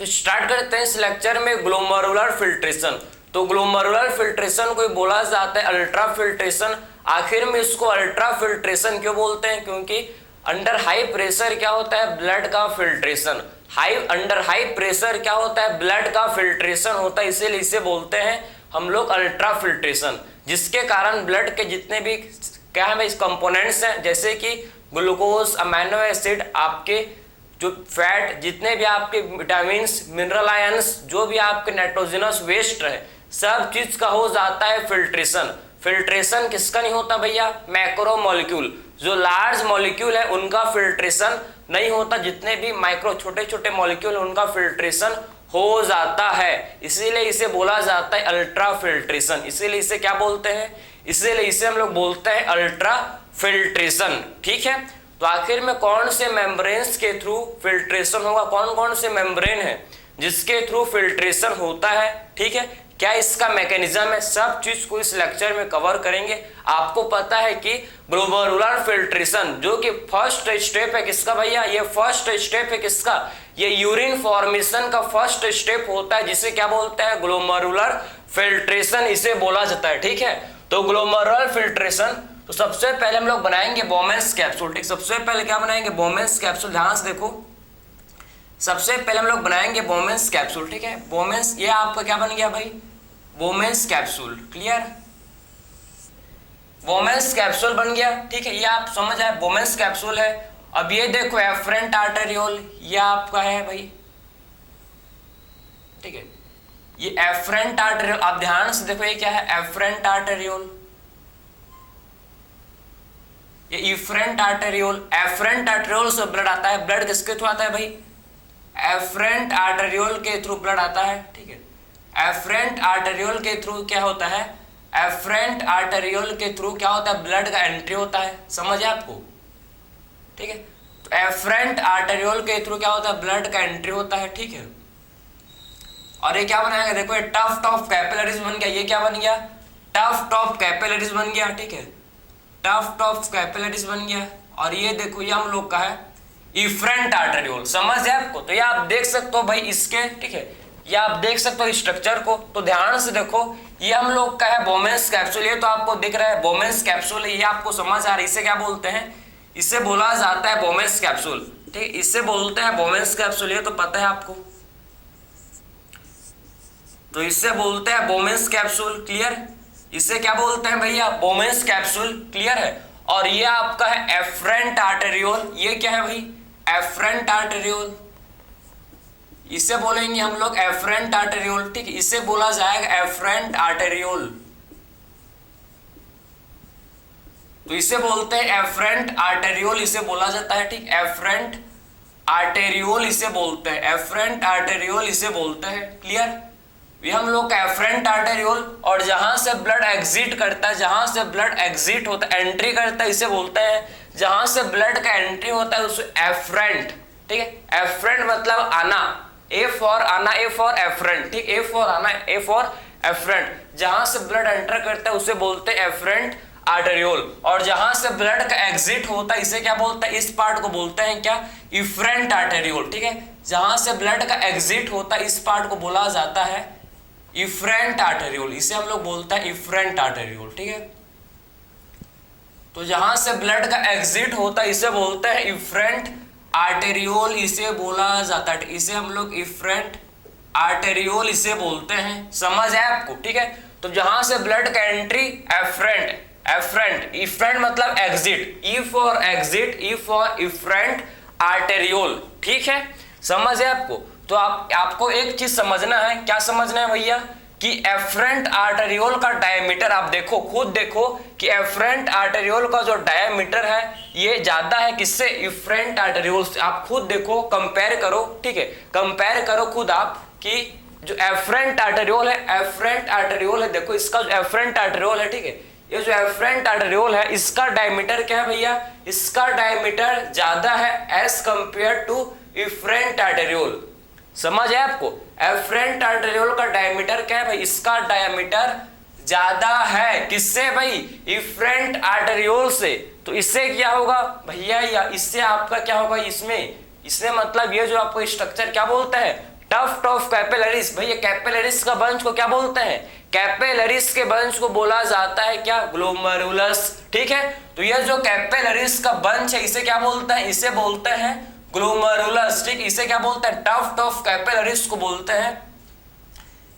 तो स्टार्ट करते हैं इस लेक्चर में ग्लोमेरुलर फिल्ट्रेशन। तो ग्लोमेरुलर फिल्ट्रेशन को बोला जाता है अल्ट्रा फिल्ट्रेशन। आखिर में इसको अल्ट्रा फिल्ट्रेशन क्यों बोलते हैं? क्योंकि अंडर हाई प्रेशर क्या होता है? ब्लड का फिल्ट्रेशन। अंडर हाई प्रेशर क्या होता है? ब्लड का फिल्ट्रेशन होता है, इसीलिए इसे बोलते हैं हम लोग अल्ट्रा फिल्ट्रेशन। जिसके कारण ब्लड के जितने भी क्या है इस कंपोनेंट्स हैं, जैसे कि ग्लूकोज, अमीनो एसिड, आपके जो फैट, जितने भी आपके विटामिन्स, मिनरल आयंस, जो भी आपके नाइट्रोजनस वेस्ट है, सब चीज का हो जाता है फिल्ट्रेशन। फिल्ट्रेशन किसका नहीं होता भैया? मैक्रो मॉलिक्यूल, जो लार्ज मॉलिक्यूल है उनका फिल्ट्रेशन नहीं होता, जितने भी माइक्रो छोटे छोटे मॉलिक्यूल उनका फिल्ट्रेशन हो जाता है। इसीलिए इसे बोला जाता है अल्ट्रा फिल्ट्रेशन। इसीलिए इसे क्या बोलते हैं? इसीलिए इसे हम लोग बोलते हैं अल्ट्रा फिल्ट्रेशन। ठीक है, तो आखिर में कौन से मेम्ब्रेन्स के थ्रू फिल्ट्रेशन होगा? कौन कौन से मेम्ब्रेन है जिसके थ्रू फिल्ट्रेशन होता है? ठीक है, क्या इसका मैकेनिज्म है? सब चीज को इस लेक्चर में कवर करेंगे। आपको पता है कि ग्लोमेरुलर फिल्ट्रेशन जो कि फर्स्ट स्टेप है किसका भैया? ये फर्स्ट स्टेप है किसका? ये यूरिन फॉर्मेशन का फर्स्ट स्टेप होता है, जिसे क्या बोलते हैं? ग्लोमेरुलर फिल्ट्रेशन इसे बोला जाता है। ठीक है, तो ग्लोमेरुलर फिल्ट्रेशन, तो सबसे पहले हम लोग बनाएंगे बोमेंस कैप्सूल। ठीक, सबसे पहले क्या बनाएंगे? बोमेंस कैप्सूल। ध्यान से देखो, सबसे पहले हम लोग बनाएंगे बोमेंस कैप्सूल। ठीक है, बोमेंस, ये आपका क्या बन गया भाई? बोमेंस कैप्सूल। क्लियर? बोमेंस कैप्सूल बन गया। ठीक है, ये आप समझ आए, बोमेंस कैप्सूल है। अब ये देखो एफरेंट आर्टेरियोल, ये आपका है भाई। ठीक है, ये एफरेंट आर्टेरियोल, आप ध्यान से देखो, ये क्या है? एफरेंट आर्टेरियोल, ये इफरेंट आर्टेरियोल। एफरेंट आर्टेरियोल से ब्लड आता है। ब्लड किसके थ्रू आता है भाई? एफरेंट आर्टेरियोल के थ्रू ब्लड आता है। ठीक है, एफरेंट आर्टेरियोल के थ्रू क्या होता है? एफरेंट आर्टेरियोल के थ्रू क्या होता है? ब्लड का एंट्री होता है। समझ है आपको? ठीक है, तो एफरेंट आर्टेरियोल के थ्रू क्या होता है? ब्लड का एंट्री होता है। ठीक है, और ये क्या बनाएगा? देखो, ये टफ्ट ऑफ कैपिलरीज बन गया। ये क्या बन गया? टफ्ट ऑफ कैपिलरीज बन गया। ठीक है, टफ्ट ऑफ कैपिलरीज बन गया। और ये देखो, ये हम लोग का है इफरेंट आर्टेरियोल। समझ है आपको? तो ये आप देख सकते हो भाई इसके, ठीक है, ये आप देख सकते हो स्ट्रक्चर को। तो ध्यान से देखो, ये हम लोग का है बोमेंस कैप्सूल। ये तो आपको दिख रहा है बोमेंस कैप्सूल है, ये आपको समझ आ रहा है। इसे क्या बोलते हैं? इसे बोला जाता है बोमेंस कैप्सूल। ठीक, इसे बोलते हैं बोमेंस कैप्सूल, ये तो पता है आपको। तो इसे बोलते हैं बोमेंस कैप्सूल। क्लियर? इसे क्या बोलते हैं भैया? बोमेंस कैप्सूल। क्लियर है? और ये आपका है एफरेंट आर्टेरियोल। ये क्या है भाई? एफरेंट आर्टेरियोल, इसे बोलेंगे हम लोग एफरेंट आर्टेरियोल। ठीक, इसे बोला जाएगा एफरेंट आर्टेरियोल। तो इसे बोलते हैं एफरेंट आर्टेरियोल, इसे बोला जाता है। ठीक, एफरेंट आर्टेरियोल इसे बोलते हैं, एफरेंट आर्टेरियोल इसे बोलते हैं। क्लियर? ये हम लोग का एफरेंट आर्टेरियोल, और जहां से ब्लड एग्जिट करता है, जहां से ब्लड एग्जिट होता है, एंट्री करता है, इसे बोलते हैं, जहां से ब्लड का एंट्री होता है उसे एफरेंट। ठीक है, एफरेंट मतलब आना, ए फॉर आना, ए फॉर एफरेंट। ठीक, ए फॉर आना, ए फॉर एफरेंट। जहां से ब्लड एंटर करता है उसे बोलते हैं एफरेंट आर्टेरियोल, और जहां से ब्लड का एग्जिट होता है इसे क्या बोलते हैं? इस पार्ट को बोलते हैं क्या? Efferent arteriole. ठीक है, जहां से ब्लड का एग्जिट होता है इस पार्ट को बोला जाता है इफरेंट आर्टेरियोल, इसे हम लोग बोलते हैं इफरेंट आर्टेरियोल। ठीक है, तो जहां से ब्लड का एग्जिट होता है इसे बोलते हैं इफरेंट आर्टेरियोल, इसे बोला जाता है। इसे हम लोग इफरेंट आर्टेरियोल इसे बोलते हैं। समझ है आपको? ठीक है, तो जहां से ब्लड का एंट्री एफरेंट, एफरेंट, इफरेंट मतलब exit, E for exit, E for efferent arteriole. ठीक है, समझ है आपको? तो आपको एक चीज समझना है। क्या समझना है भैया? कि एफरेंट आर्टेरियोल का डायमीटर, आप देखो, खुद देखो कि एफरेंट आर्टेरियोल का जो डायमीटर है ये ज्यादा है किससे? इफरेंट आर्टेरियोल से। आप खुद देखो, कंपेयर करो। ठीक है, कंपेयर करो खुद आप कि जो एफरेंट आर्टेरियोल है, एफरेंट आर्टेरियोल है, देखो इसका जो एफरेंट आर्टेरियोल है, ठीक है, ये जो एफरेंट आर्टेरियोल है इसका डायमीटर क्या है भैया? इसका डायमीटर ज्यादा है as compare to afferent arteriole. समझ है आपको? एफरेंट आर्टेरियोल का डायमीटर क्या है भाई? इसका डायमीटर ज्यादा है किससे भाई? इफरेंट आर्टेरियोल से। तो इससे क्या होगा भैया? या इससे आपका क्या होगा? इसमें मतलब ये जो आपको स्ट्रक्चर क्या बोलता है? टफ्ट ऑफ कैपिलरीज, भैया कैपिलरीज का बंच को क्या बोलते हैं, कैपिलरीज के बंच को बोला जाता है क्या, ग्लोमेरुलस, ठीक है। तो यह जो कैपिलरीज का बंच है इसे क्या बोलते हैं, इसे बोलते हैं ग्लोमेरुलस, ठीक। इसे क्या बोलते हैं, टफ्ट ऑफ कैपिलरीज को बोलते हैं,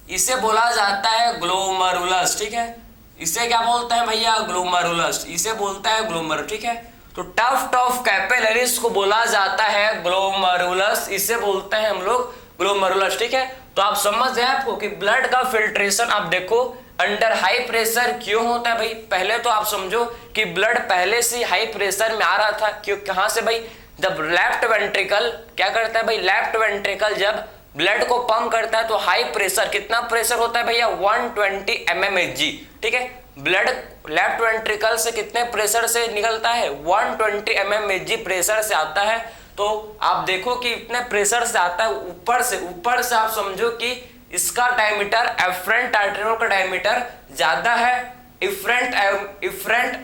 इसे बोला जाता है ग्लोमेरुलस, ठीक है। इसे क्या बोलते हैं भैया, ग्लोमेरुलस, इसे बोलता है ग्लोमेरुलस, ठीक है। तो टफ्ट ऑफ कैपिलरीज को बोला जाता है ग्लोमेरुलस, इसे बोलते हैं हम लोग ग्लोमेरुलस, ठीक है। तो आप समझ गए आपको कि ब्लड का फिल्ट्रेशन आप देखो अंडर हाई प्रेशर क्यों होता है भाई। पहले तो आप समझो कि ब्लड पहले से हाई प्रेशर में आ रहा था, क्यों, कहां से भाई, जब लेफ्ट वेंट्रिकल क्या करता है भाई, लेफ्ट वेंट्रिकल जब ब्लड को पंप करता है तो हाई प्रेशर, कितना प्रेशर होता है भैया, 120 mmHg, ठीक है। ब्लड लेफ्ट वेंट्रिकल से कितने प्रेशर से निकलता है, 120 mmHg प्रेशर से आता है। तो आप देखो कि इतने प्रेशर से आता है, ऊपर से आप समझो कि इसका डायमीटर, एफरेंट आर्टेरियोल का डायमीटर ज्यादा है इफरेंट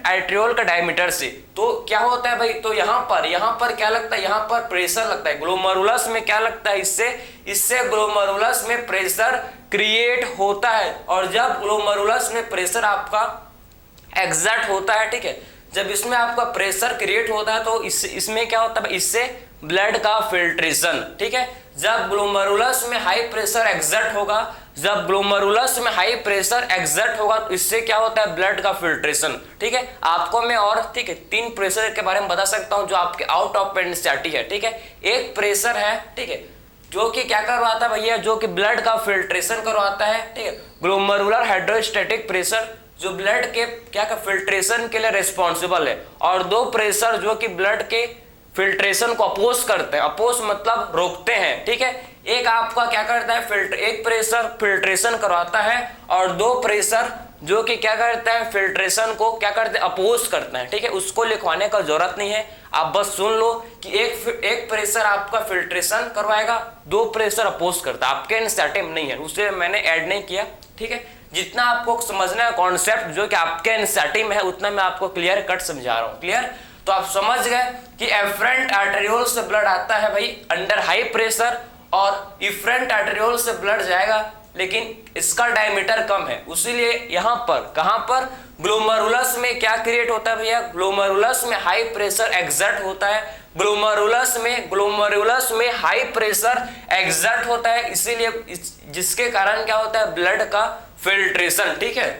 आर्टेरियोल का डायमीटर से। तो क्या होता है भाई, तो यहाँ पर क्या लगता है, यहाँ पर प्रेशर लगता है, ग्लोमेरुलस में क्या लगता है, इससे ग्लोमेरुलस में प्रेशर क्रिएट होता है। और जब ग्लोमेरुलस में प्रेशर आपका एग्जर्ट होता है, ठीक है, जब इसमें आपका प्रेशर क्रिएट होता है तो इसमें क्या होता है, इससे ब्लड का फिल्ट्रेशन, ठीक है। जब ग्लोमेरुलस में हाई प्रेशर एग्जर्ट होगा, जब ग्लोमेरुलस में हाई प्रेशर एग्जर्ट होगा तो इससे क्या होता है, ब्लड का फिल्ट्रेशन, ठीक है। आपको मैं और, ठीक है, 3 प्रेशर के बारे में बता सकता हूं जो आपके आउट ऑफ एनसीईआरटी है, ठीक है। एक प्रेशर है, ठीक है, जो कि क्या करवाता है भैया, जो कि ब्लड का फिल्ट्रेशन करवाता है, ठीक है, ग्लोमेरुलर हाइड्रोस्टैटिक प्रेशर, जो ब्लड के क्या का फिल्ट्रेशन के लिए रिस्पॉन्सिबल है। और 2 प्रेशर जो कि ब्लड के फिल्ट्रेशन को अपोज करते हैं, अपोज मतलब रोकते हैं, ठीक है। एक आपका क्या करता है, एक प्रेशर फिल्ट्रेशन करवाता है और 2 प्रेशर जो कि क्या करता है, फिल्ट्रेशन को क्या करते हैं, अपोज करते हैं, ठीक है। उसको लिखवाने का जरूरत नहीं है, आप बस सुन लो कि एक प्रेशर आपका फिल्ट्रेशन करवाएगा, 2 प्रेशर अपोज करता है। आपके एनसीईआरटी में नहीं है, उसे मैंने ऐड नहीं किया, ठीक है। जितना आपको समझना है कॉन्सेप्ट जो कि आपके एनसीईआरटी में है उतना मैं आपको क्लियर कट समझा रहा हूँ, क्लियर। तो आप समझ गए कि एफरेंट आर्टेरियोल से ब्लड आता है भाई अंडर हाई प्रेशर, और इफरेंट आर्टेरियोल से ब्लड जाएगा लेकिन इसका डायमीटर कम है, उसीलिए यहाँ पर, कहां पर, ग्लोमेरुलस में क्या क्रिएट होता है भैया, ग्लोमेरुलस में हाई प्रेशर एग्जर्ट होता है, ग्लोमेरुलस में हाई प्रेशर एग्जर्ट होता है, इसीलिए जिसके कारण क्या होता है, ब्लड का फिल्ट्रेशन, ठीक है।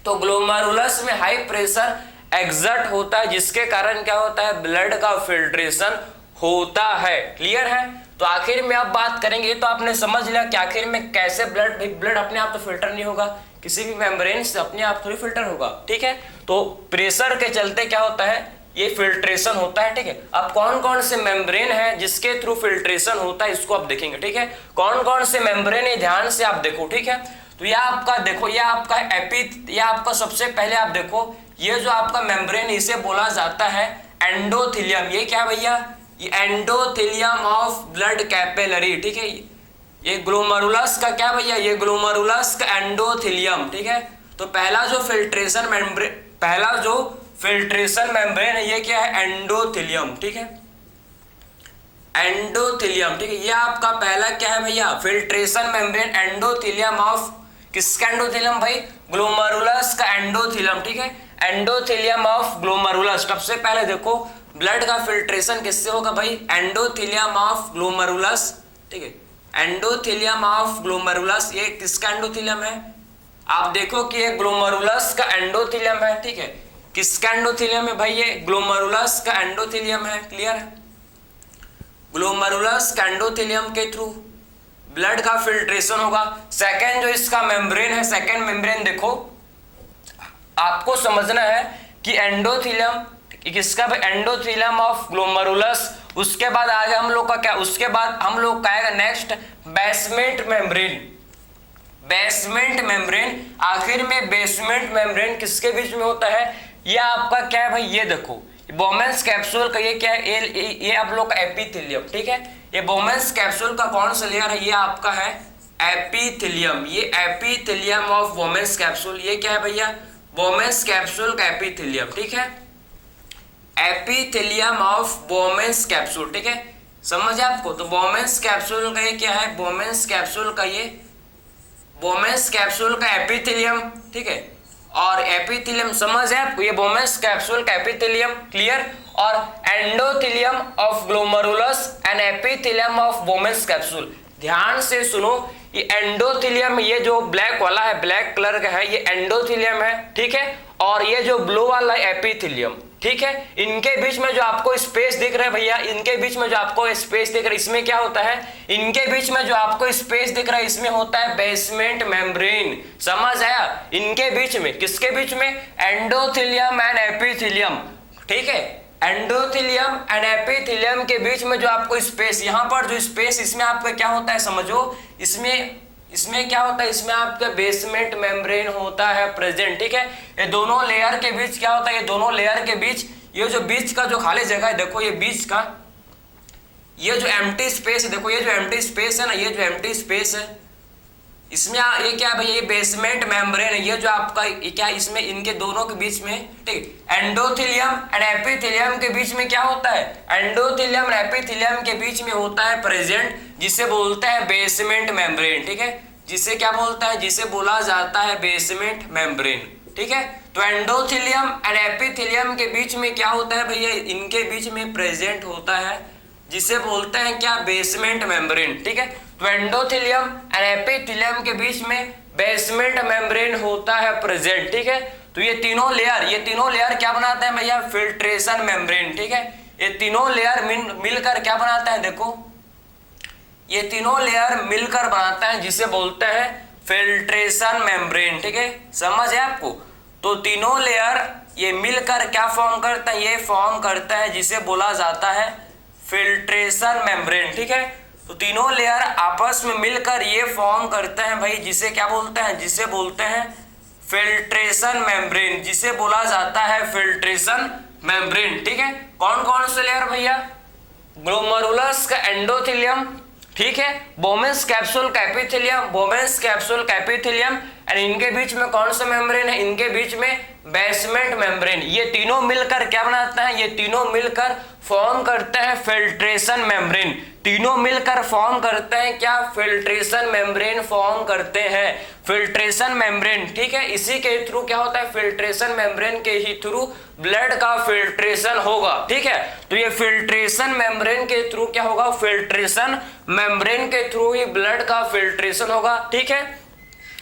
तो ग्लोमेरुलस में हाई प्रेशर एग्जर्ट होता है जिसके कारण क्या होता है, ब्लड का फिल्ट्रेशन होता है, क्लियर है। तो आखिर में अब बात करेंगे, तो आपने समझ लिया कि आखिर में कैसे ब्लड अपने आप तो फिल्टर नहीं होगा, किसी भी मेम्ब्रेन से अपने आप थोड़ी फिल्टर होगा, ठीक है। तो प्रेशर के चलते क्या होता है, ये फिल्ट्रेशन होता है, ठीक है। अब कौन कौन से मेम्ब्रेन है जिसके थ्रू फिल्ट्रेशन होता है इसको आप देखेंगे, ठीक है। कौन कौन से मेम्ब्रेन है ध्यान से आप देखो, ठीक है। तो यह आपका देखो, यह आपका यह आपका सबसे पहले आप देखो, ये जो आपका मेम्ब्रेन इसे बोला जाता है एंडोथेलियम। ये क्या भैया, ये एंडोथेलियम ऑफ ब्लड कैपिलरी, ठीक है। ये ग्लोमेरुलस का क्या भैया, ये ग्लोमेरुलस का एंडोथेलियम, ठीक है। तो पहला जो फिल्ट्रेशन मेम्ब्रेन है ये क्या है, एंडोथेलियम, ठीक है, एंडोथेलियम, ठीक है। ये आपका पहला क्या है भैया, फिल्ट्रेशन मेम्ब्रेन एंडोथेलियम ऑफ, किसका एंडोथेलियम भाई, ग्लोमेरुलस का एंडोथेलियम, ठीक है, एंडोथेलियम ऑफ ग्लोमेरुलस। सबसे पहले देखो ब्लड का फिल्ट्रेशन किससे होगा भाई, एंडोथेलियम ऑफ ग्लोमेरुलस, ठीक है, एंडोथेलियम ऑफ ग्लोमेरुलस। ये किसका एंडोथेलियम है, आप देखो कि ये ग्लोमेरुलस का एंडोथेलियम है, ठीक है। किसका एंडोथेलियम है भाई, ये ग्लोमेरुलस का एंडोथेलियम है, क्लियर है। ग्लोमेरुलस का एंडोथेलियम के थ्रू ब्लड का फिल्ट्रेशन होगा। सेकेंड जो इसका मेम्ब्रेन है, सेकेंड मेम्ब्रेन देखो, आपको समझना है कि एंडोथेलियम किसका भाई, एंडोथेलियम ऑफ ग्लोमेरुलस। उसके बाद आगे हम लोग का क्या, उसके बाद हम लोग का आएगा next basement membrane, basement membrane. आखिर में बेसमेंट मेम्ब्रेन किसके बीच में होता है, ये आपका क्या है भाई, ये देखो बोमेंस कैप्सूल का ये क्या है, ये आप लोग का एपिथेलियम, ठीक है। ये बोमेंस कैप्सूल का कौन सा लेयर है, ये आपका है एपिथेलियम, ये एपिथेलियम ऑफ बोमेंस कैप्सूल। ये क्या है भैया, बोमेंस कैप्सूल का एपिथेलियम, ठीक है, एपिथेलियम ऑफ बोमेंस कैप्सूल, ठीक है। समझ है आपको? तो बोमेंस कैप्सूल का ये क्या है, बोमेंस कैप्सूल का ये बोमेंस कैप्सूल का एपिथेलियम, ठीक है, और एपिथेलियम समझ है आपको, ये बोमेंस कैप्सूल का एपिथेलियम, क्लियर, और endothelium of glomerulus and epithelium of बोमेंस capsule. ध्यान से सुनो, ये एंडोथेलियम, ये जो ब्लैक वाला है, ब्लैक कलर का है, ये एंडोथेलियम है, ठीक है, और ये जो ब्लू वाला एपिथेलियम, ठीक है। इनके बीच में जो आपको स्पेस दिख रहा है भैया, इनके बीच में जो आपको स्पेस दिख रहा है, इसमें क्या होता है, इनके बीच में जो आपको स्पेस दिख रहा है, इसमें होता है बेसमेंट मेम्ब्रेन। समझ आया? इनके बीच में, किसके बीच में, एंडोथेलियम एंड एपिथेलियम, ठीक है, एंडोथेलियम एंड एपिथेलियम के बीच में जो आपको स्पेस, यहां पर जो स्पेस, इसमें आपका क्या होता है समझो, इसमें क्या होता है, इसमें आपका बेसमेंट मेम्ब्रेन होता है प्रेजेंट, ठीक है। ये दोनों लेयर के बीच क्या होता है, ये दोनों लेयर के बीच, ये जो बीच का जो खाली जगह है, देखो ये बीच का, ये जो एम्प्टी स्पेस है, देखो ये जो एम्प्टी स्पेस है ना, ये जो एम्प्टी स्पेस है, इसमें ये क्या है भैया, ये बेसमेंट मेम्ब्रेन है, ये जो आपका ये क्या, इसमें इनके दोनों के बीच में, ठीक, एंडोथेलियम एंड एपिथेलियम के बीच में क्या होता है, एंडोथेलियम एंड एपिथेलियम के बीच में होता है प्रेजेंट, जिसे बोलते हैं बेसमेंट मेम्ब्रेन, ठीक है, जिसे क्या बोलता है, जिसे बोला जाता है बेसमेंट मेम्ब्रेन, ठीक है। तो एंडोथेलियम एंड एपिथेलियम के बीच में क्या होता है भैया, इनके बीच में प्रेजेंट होता है, जिसे बोलते हैं क्या, बेसमेंट मेम्ब्रेन, ठीक है। तो एंडोथेलियम एंड एपिथेलियम के बीच में बेसमेंट मेम्ब्रेन होता है प्रेजेंट, ठीक है। तो ये तीनों लेयर क्या बनाते हैं भैया, फिल्ट्रेशन मेम्ब्रेन, ठीक है। ये तीनों लेयर मिलकर क्या बनाते हैं, देखो ये तीनों लेयर मिलकर बनाता है, जिसे बोलते हैं फिल्ट्रेशन मेम्ब्रेन, ठीक है, समझ है आपको? तो तीनों लेयर ये मिलकर क्या फॉर्म करता है, ये फॉर्म करता है, जिसे बोला जाता है फिल्ट्रेशन मेम्ब्रेन, ठीक है। तो तीनों लेयर आपस में मिलकर ये फॉर्म करते हैं भाई, जिसे क्या बोलते हैं, जिसे बोलते हैं फिल्ट्रेशन मेम्ब्रेन, जिसे बोला जाता है फिल्ट्रेशन मेम्ब्रेन, ठीक है। कौन कौन से लेयर भैया, ग्लोमेरुलस का एंडोथेलियम, ठीक है, बोमेंस कैप्सूल का एपिथेलियम, बोमेंस कैप्सूल का एपिथेलियम, एंड इनके बीच में कौन सा मेम्ब्रेन है, इनके बीच में बेसमेंट मेम्ब्रेन। ये तीनों मिलकर क्या बनाता है, ये तीनों मिलकर फॉर्म करते हैं फिल्ट्रेशन मेम्ब्रेन, तीनों मिलकर फॉर्म करते हैं क्या, फिल्ट्रेशन मेम्ब्रेन फॉर्म करते हैं, फिल्ट्रेशन मेम्ब्रेन, ठीक है। इसी के थ्रू क्या होता है, फिल्ट्रेशन मेम्ब्रेन के ही थ्रू ब्लड का फिल्ट्रेशन होगा, ठीक है। तो ये फिल्ट्रेशन मेम्ब्रेन के थ्रू क्या होगा, फिल्ट्रेशन मेम्ब्रेन के थ्रू ही ब्लड का फिल्ट्रेशन होगा, ठीक है।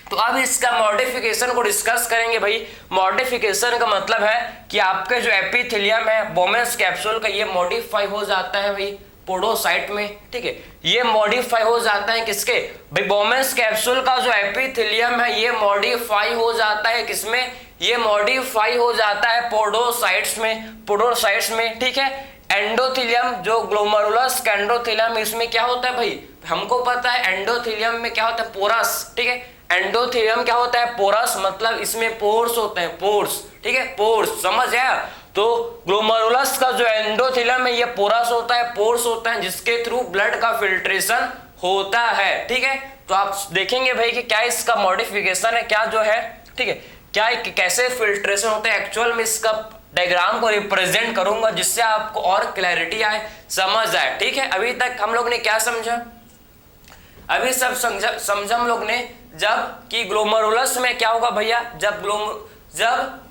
तो अब इसका मॉडिफिकेशन को डिस्कस करेंगे भाई। मॉडिफिकेशन का मतलब है कि आपके जो एपिथेलियम है बोमेंस कैप्सूल का, ये मॉडिफाई हो जाता है भाई पोडोसाइट में, ठीक है, ये मॉडिफाई हो जाता है किसके भाई, बोमेंस कैप्सूल का जो एपिथेलियम है ये मॉडिफाई हो जाता है किसमें, ये मॉडिफाई हो जाता है पोडोसाइट्स में, ठीक है। एंडोथेलियम जो ग्लोमेरुलस का एंडोथेलियम, इसमें क्या होता है भाई, हमको पता है एंडोथेलियम में क्या होता है, पोरस, ठीक है। एंडोथेलियम क्या होता है, पोरस, मतलब इसमें पोर्स होते हैं, पोर्स, ठीक है, पोर्स, समझ आया? तो ग्लोमेरुलस का जो एंडोथेलियम है ये पोरस होता है, पोर्स होता है, जिसके थ्रू ब्लड का फिल्ट्रेशन होता है, ठीक है। तो आप देखेंगे भाई कि क्या इसका मॉडिफिकेशन है, क्या जो है, ठीक है, क्या कैसे फिल्ट्रेशन होता है, एक्चुअल में इसका डायग्राम को रिप्रेजेंट करूंगा, जिससे आपको और क्लैरिटी आए, समझ आए, ठीक है। अभी तक हम लोग ने क्या समझा, अभी सब समझा हम लोग ने, जब कि ग्लोमेरुलस में क्या होगा भैया, जब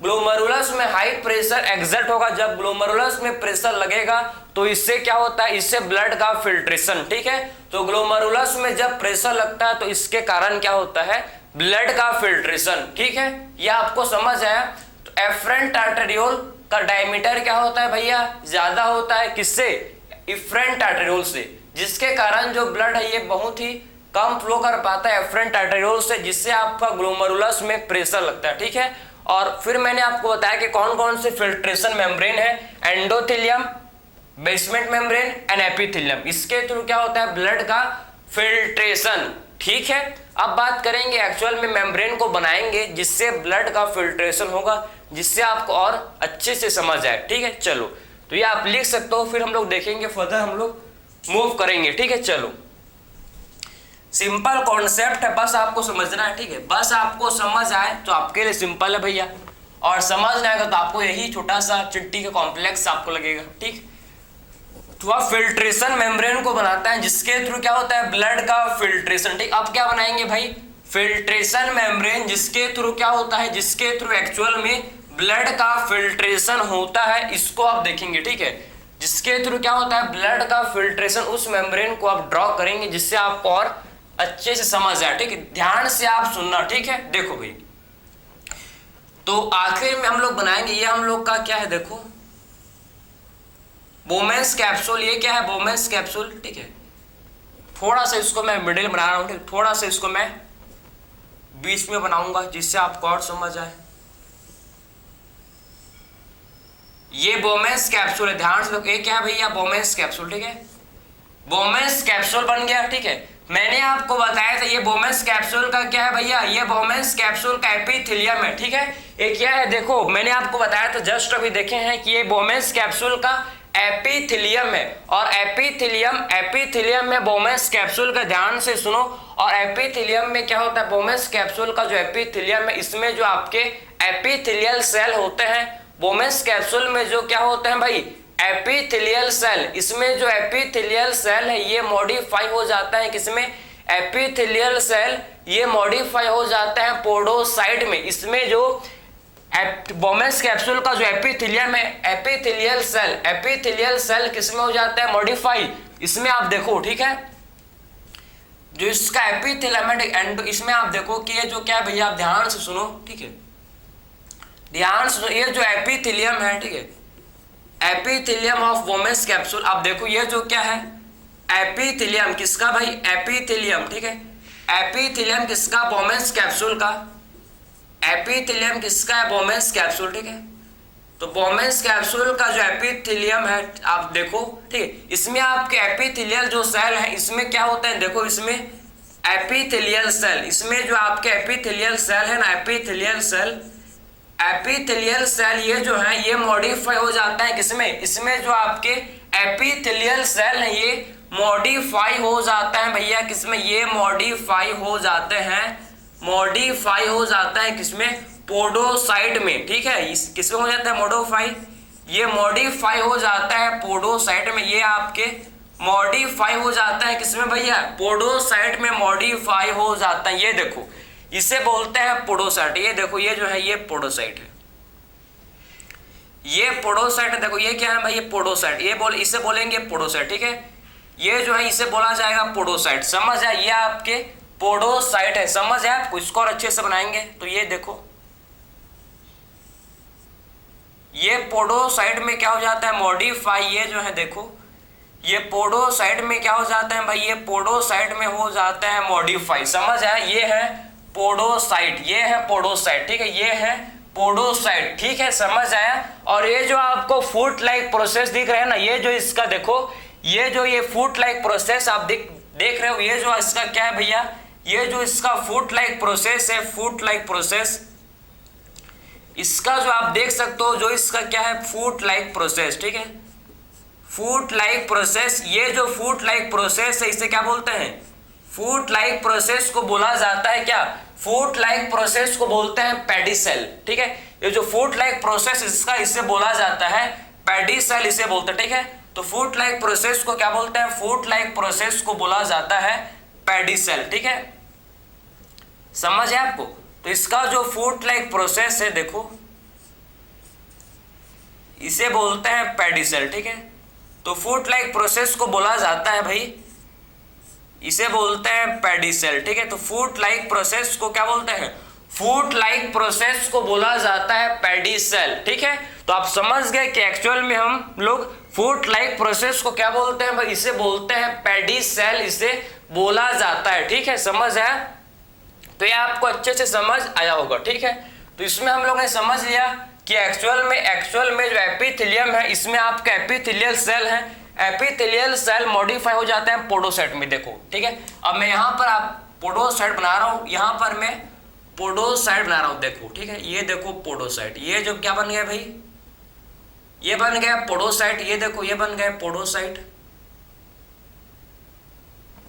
ग्लोमेरुलस में हाई प्रेशर एग्जर्ट होगा, जब ग्लोमेरुलस में प्रेशर लगेगा तो इससे क्या होता है, इससे ब्लड का फिल्ट्रेशन, ठीक है। तो ग्लोमेरुलस में जब प्रेशर लगता है तो इसके कारण क्या होता है, ब्लड का फिल्ट्रेशन, ठीक है, यह आपको समझ आया। तो एफरेंट आर्टेरियोल का डायमीटर क्या होता है भैया, ज्यादा होता है किससे, इफरेंट आर्टेरियोल से, जिसके कारण जो ब्लड है ये बहुत ही कम फ्लो कर पाता है एफरेंट आर्टेरियोल से, जिससे आपका ग्लोमेरुलस में प्रेशर लगता है, ठीक है। और फिर मैंने आपको बताया कि कौन कौन से फिल्ट्रेशन मेम्ब्रेन है, endothelium, basement membrane and epithelium, इसके थ्रू क्या होता है, ब्लड का फिल्ट्रेशन, ठीक है। अब बात करेंगे एक्चुअल में मेम्ब्रेन को बनाएंगे जिससे ब्लड का फिल्ट्रेशन होगा, जिससे आपको और अच्छे से समझ आए, ठीक है। चलो, तो ये आप लिख सकते हो, फिर हम लोग देखेंगे, फर्दर हम लोग मूव करेंगे, ठीक है। चलो, सिंपल कॉन्सेप्ट है, बस आपको समझना है, ठीक है, बस आपको समझ आए तो आपके लिए सिंपल है भैया, और समझ नहीं आएगा तो आपको यही छोटा सा चिट्टी का कॉम्प्लेक्स आपको लगेगा, ठीक। वह फिल्ट्रेशन मेम्ब्रेन को बनाता है जिसके थ्रू क्या होता है, ब्लड का फिल्ट्रेशन। ठीक, अब क्या बनाएंगे भाई, फिल्ट्रेशन मेम्ब्रेन जिसके थ्रू क्या होता है, जिसके थ्रू एक्चुअल में ब्लड का फिल्ट्रेशन होता है, इसको आप देखेंगे। ठीक है, जिसके थ्रू क्या होता है ब्लड का फिल्ट्रेशन, उस मेम्ब्रेन को आप ड्रॉ करेंगे जिससे आपको और अच्छे से समझ आए। ठीक है, ध्यान से आप सुनना। ठीक है, देखो भाई, तो आखिर में हम लोग बनाएंगे, ये हम लोग का क्या है, देखो बोमेंस कैप्सूल। ये क्या है, बोमेंस कैप्सूल। ठीक है, थोड़ा सा इसको मैं मिडिल बना रहा हूँ, थोड़ा सा इसको मैं बीच में बनाऊंगा जिससे आपको और समझ आए। ये बोमेंस कैप्सूल है, ध्यान से। ये क्या है भैया, बोमेंस कैप्सूल। ठीक है, बोमेंस कैप्सूल बन गया। ठीक है, मैंने आपको बताया था ये बोमेंस कैप्सूल का क्या है भैया, ये बोमेंस कैप्सूल का एपिथेलियम है। ठीक है, ये क्या है, देखो मैंने आपको बताया था, जस्ट अभी देखे हैं कि ये बोमेंस कैप्सूल का एपिथेलियम है। और एपिथेलियम में बोमेंस कैप्सूल का, ध्यान से सुनो, और एपिथेलियम में क्या होता है, बोमेंस कैप्सूल का जो एपिथेलियम है, इसमें जो आपके एपिथेलियल सेल होते हैं, बोमेंस कैप्सूल में जो क्या होते हैं भाई, एपिथेलियल सेल, इसमें जो एपिथेलियल सेल है ये मॉडिफाई हो जाता है, किसमें, एपिथेलियल सेल ये मॉडिफाई हो जाता है पोडोसाइट में। इसमें जो बोमेंस कैप्सूल का जो एपिथेलियम है, एपिथेलियल सेल किसमें हो जाता है, मॉडिफाई, इसमें आप देखो। ठीक है, जो इसका एपिथेलियम है, इसमें आप देखो कि ये जो क्या है भैया, आप ध्यान से सुनो। ठीक है, ध्यान से सुनो, ये जो एपिथेलियम है, ठीक है, एपिथेलियम ऑफ बोमेंस कैप्सूल, आप देखो ये जो क्या है, एपिथेलियम किसका भाई, एपिथेलियम। ठीक है, एपिथेलियम किसका, बोमेंस कैप्सूल का, एपिथेलियम किसका है, बोमेंस कैप्सूल। ठीक है, तो बोमेंस कैप्सूल का जो एपिथेलियम है आप देखो। ठीक है, इसमें आपके एपिथेलियल जो सेल है, इसमें क्या होता है, देखो इसमें एपिथेलियल सेल, इसमें जो आपके एपिथेलियल सेल है ना, एपिथेलियल सेल ये जो है ये मॉडिफाई हो जाता है किसमें, इसमें जो आपके एपिथेलियल सेल है ये मॉडिफाई हो जाता है भैया, किसमें, ये मॉडिफाई हो जाते हैं किसमें, पोडोसाइट में। ठीक है, किसमें हो जाता है, मॉडिफाई, ये मॉडिफाई हो जाता है पोडोसाइट में, ये आपके मॉडिफाई हो जाता है किसमें भैया, पोडोसाइट में मॉडिफाई हो जाता है। ये देखो इसे बोलते हैं पोडोसाइट। ये देखो ये जो है ये पोडोसाइट है, ये पोडोसाइट है। देखो ये क्या है भाई, ये पोडोसाइट, इसे बोलेंगे पोडोसाइट। ठीक है, ये जो है इसे बोला जाएगा पोडोसाइट। समझ आया, ये आपके पोडोसाइट है, समझ आया आपको। इसको और अच्छे से बनाएंगे तो ये देखो, ये पोडोसाइट में क्या हो जाता है, मॉडिफाई। ये जो है देखो, ये पोडोसाइट में क्या हो जाता है भाई, ये पोडोसाइट में हो जाता है मॉडिफाई। समझ आया, ये है पोडोसाइट, ये है पोडोसाइट। ठीक है, ये है पोडोसाइट। ठीक है, समझ आया। और ये जो आपको फूट लाइक प्रोसेस दिख रहा है ना, ये जो इसका देखो, ये फूट लाइक प्रोसेस आप देख रहे हो, ये जो इसका क्या है भैया, ये जो इसका फूट लाइक प्रोसेस है, फूट लाइक प्रोसेस, इसका जो आप देख सकते हो, जो इसका क्या है, फूट लाइक प्रोसेस। ठीक है, फूट लाइक प्रोसेस, ये जो फूट लाइक प्रोसेस है इसे क्या बोलते हैं, फूट लाइक प्रोसेस को बोला जाता है क्या, फूट लाइक प्रोसेस को बोलते हैं पेडिसेल। ठीक है, ये जो फूट लाइक प्रोसेस इसका, इसे बोला जाता है पेडिसेल, इसे बोलते हैं। ठीक है, तो फूट लाइक प्रोसेस को क्या बोलते हैं, फूट लाइक प्रोसेस को बोला जाता है पेडिसेल। ठीक है, समझ है आपको। तो इसका जो फूट लाइक प्रोसेस है देखो, इसे बोलते हैं पेडिसेल। ठीक है, तो फूट लाइक प्रोसेस को बोला जाता है भाई, इसे बोलते हैं पेडिसेल। ठीक है, तो फूट लाइक प्रोसेस को क्या बोलते हैं, फूट लाइक प्रोसेस को बोला जाता है पेडिसेल। ठीक है, तो आप समझ गए कि एक्चुअल में हम लोग फूट लाइक प्रोसेस को क्या बोलते हैं भाई, इसे बोलते हैं पेडिसेल, इसे बोला जाता है। ठीक है, समझ आया। तो ये आपको अच्छे से समझ आया होगा। ठीक है, तो इसमें हम लोग ने समझ लिया कि एक्चुअल में जो एपिथेलियम है, इसमें आपका एपिथेलियल सेल है, एपिथेलियल सेल मॉडिफाई हो जाते हैं पोडोसाइट में। देखो ठीक है, अब मैं यहाँ पर आप पोडोसाइट बना रहा हूँ, यहाँ पर मैं पोडोसाइट बना रहा हूँ। देखो ठीक है, ये देखो पोडोसाइट, ये जो क्या बन गया भाई, ये बन गया पोडोसाइट। ये देखो ये बन गया पोडोसाइट,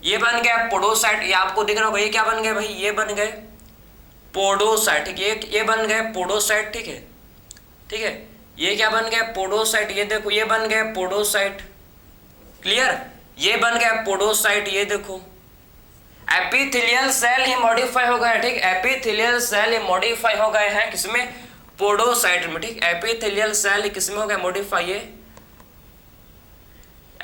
ये बन गया पोडोसाइट। ये आपको दिख रहा होगा, ये क्या बन गया भाई, ये बन गए पोडोसाइट। ये बन गए पोडोसाइट। ठीक है, ठीक है, ये क्या बन गया पोडोसाइट। ये देखो ये बन गया पोडोसाइट, क्लियर, ये बन गया पोडोसाइट। ये देखो एपिथेलियल सेल ही मॉडिफाई हो गए, ठीक, एपिथेलियल सेल ही मॉडिफाई हो गए हैं किसमें, पोडोसाइट में, ठीक, एपिथेलियल सेल किसमें हो गए मॉडिफाई, ये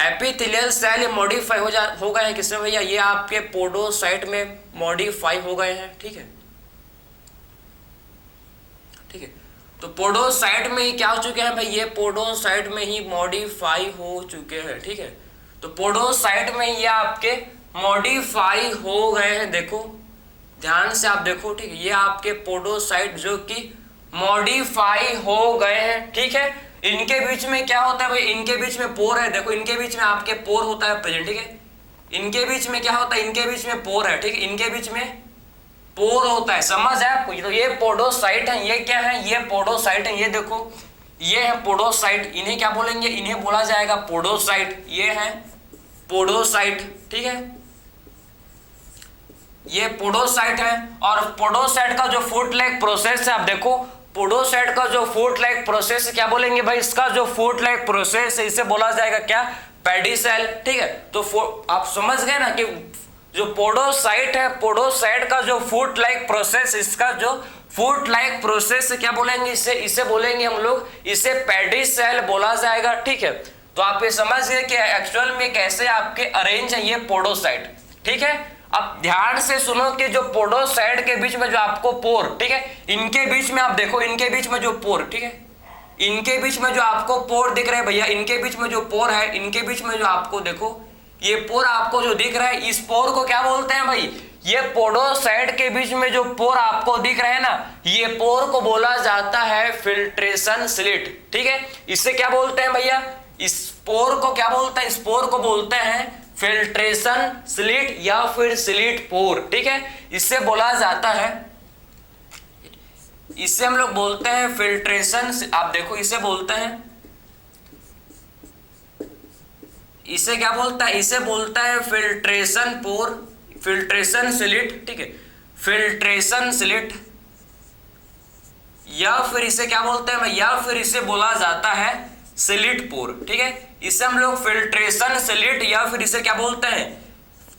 एपिथेलियल सेल मॉडिफाई हो गए हैं किसमें भैया, ये आपके पोडोसाइट में मॉडिफाई हो गए हैं, ठीक है, ठीक है। तो पोडोसाइट में ही क्या हो चुके हैं भाई, ये पोडोसाइट में ही मॉडिफाई हो चुके हैं, ठीक है। तो पोडोसाइट में ये आपके मॉडिफाई हो गए हैं, देखो ध्यान से आप देखो, ठीक है, ये आपके पोडोसाइट जो कि मॉडिफाई हो गए हैं, ठीक है। इनके बीच में क्या होता है भाई, इनके बीच में पोर है, देखो इनके बीच में आपके पोर होता है प्रेजेंट, ठीक है। इनके बीच में क्या होता है, इनके बीच में पोर है, ठीक है, इनके बीच में पोर होता है, समझ है आपको। तो ये पोडोसाइट है, ये क्या है, ये पोडोसाइट है, ये देखो ये है पोडोसाइट, इन्हें क्या बोलेंगे, इन्हें बोला जाएगा पोडोसाइट, ये है पोडोसाइट, ठीक है, ये पोडोसाइट है। और पोडोसाइट का जो फुट लाइक प्रोसेस है, आप देखो पोडोसाइट का जो फुट लाइक प्रोसेस क्या बोलेंगे भाई, इसका जो फुट लाइक प्रोसेस है इसे बोला जाएगा क्या, पेडिसेल, ठीक है। तो आप समझ गए ना कि जो पोडोसाइट है, पोडोसाइट का जो फुट लाइक प्रोसेस, इसका जो फुट लाइक प्रोसेस क्या बोलेंगे, इसे बोलेंगे हम लोग, इसे पेडिसेल बोला जाएगा, ठीक है। तो आप ये समझ गए कि एक्चुअल में कैसे आपके अरेंज है ये पोडोसाइट, ठीक है। अब ध्यान से सुनो कि जो पोडोसाइट के बीच में जो आपको पोर, ठीक है, इनके बीच में आप देखो, इनके बीच में जो पोर, ठीक है, इनके बीच में जो आपको पोर दिख रहे हैं भैया, इनके बीच में जो पोर है, इनके बीच में जो आपको देखो ये पोर आपको जो दिख रहा है, इस पोर को क्या बोलते हैं भाई, ये पोडोसाइट के बीच में जो पोर आपको दिख रहे हैं ना, ये पोर को बोला जाता है फिल्ट्रेशन स्लिट, ठीक है। इसे क्या बोलते हैं भैया, इस पोर को क्या बोलते हैं, इस पोर को बोलते हैं फिल्ट्रेशन स्लिट या फिर स्लिट पोर, ठीक है। इससे बोला जाता है, इससे हम लोग बोलते हैं फिल्ट्रेशन, आप देखो इसे बोलते हैं, इसे क्या बोलता है, इसे बोलता है फिल्ट्रेशन पोर, फिल्ट्रेशन स्लिट, ठीक है, फिल्ट्रेशन स्लिट, या फिर इसे क्या बोलते हैं, या फिर इसे बोला जाता है स्लिट पोर, ठीक है। इसे हम लोग फिल्ट्रेशन स्लिट या फिर इसे क्या बोलते हैं,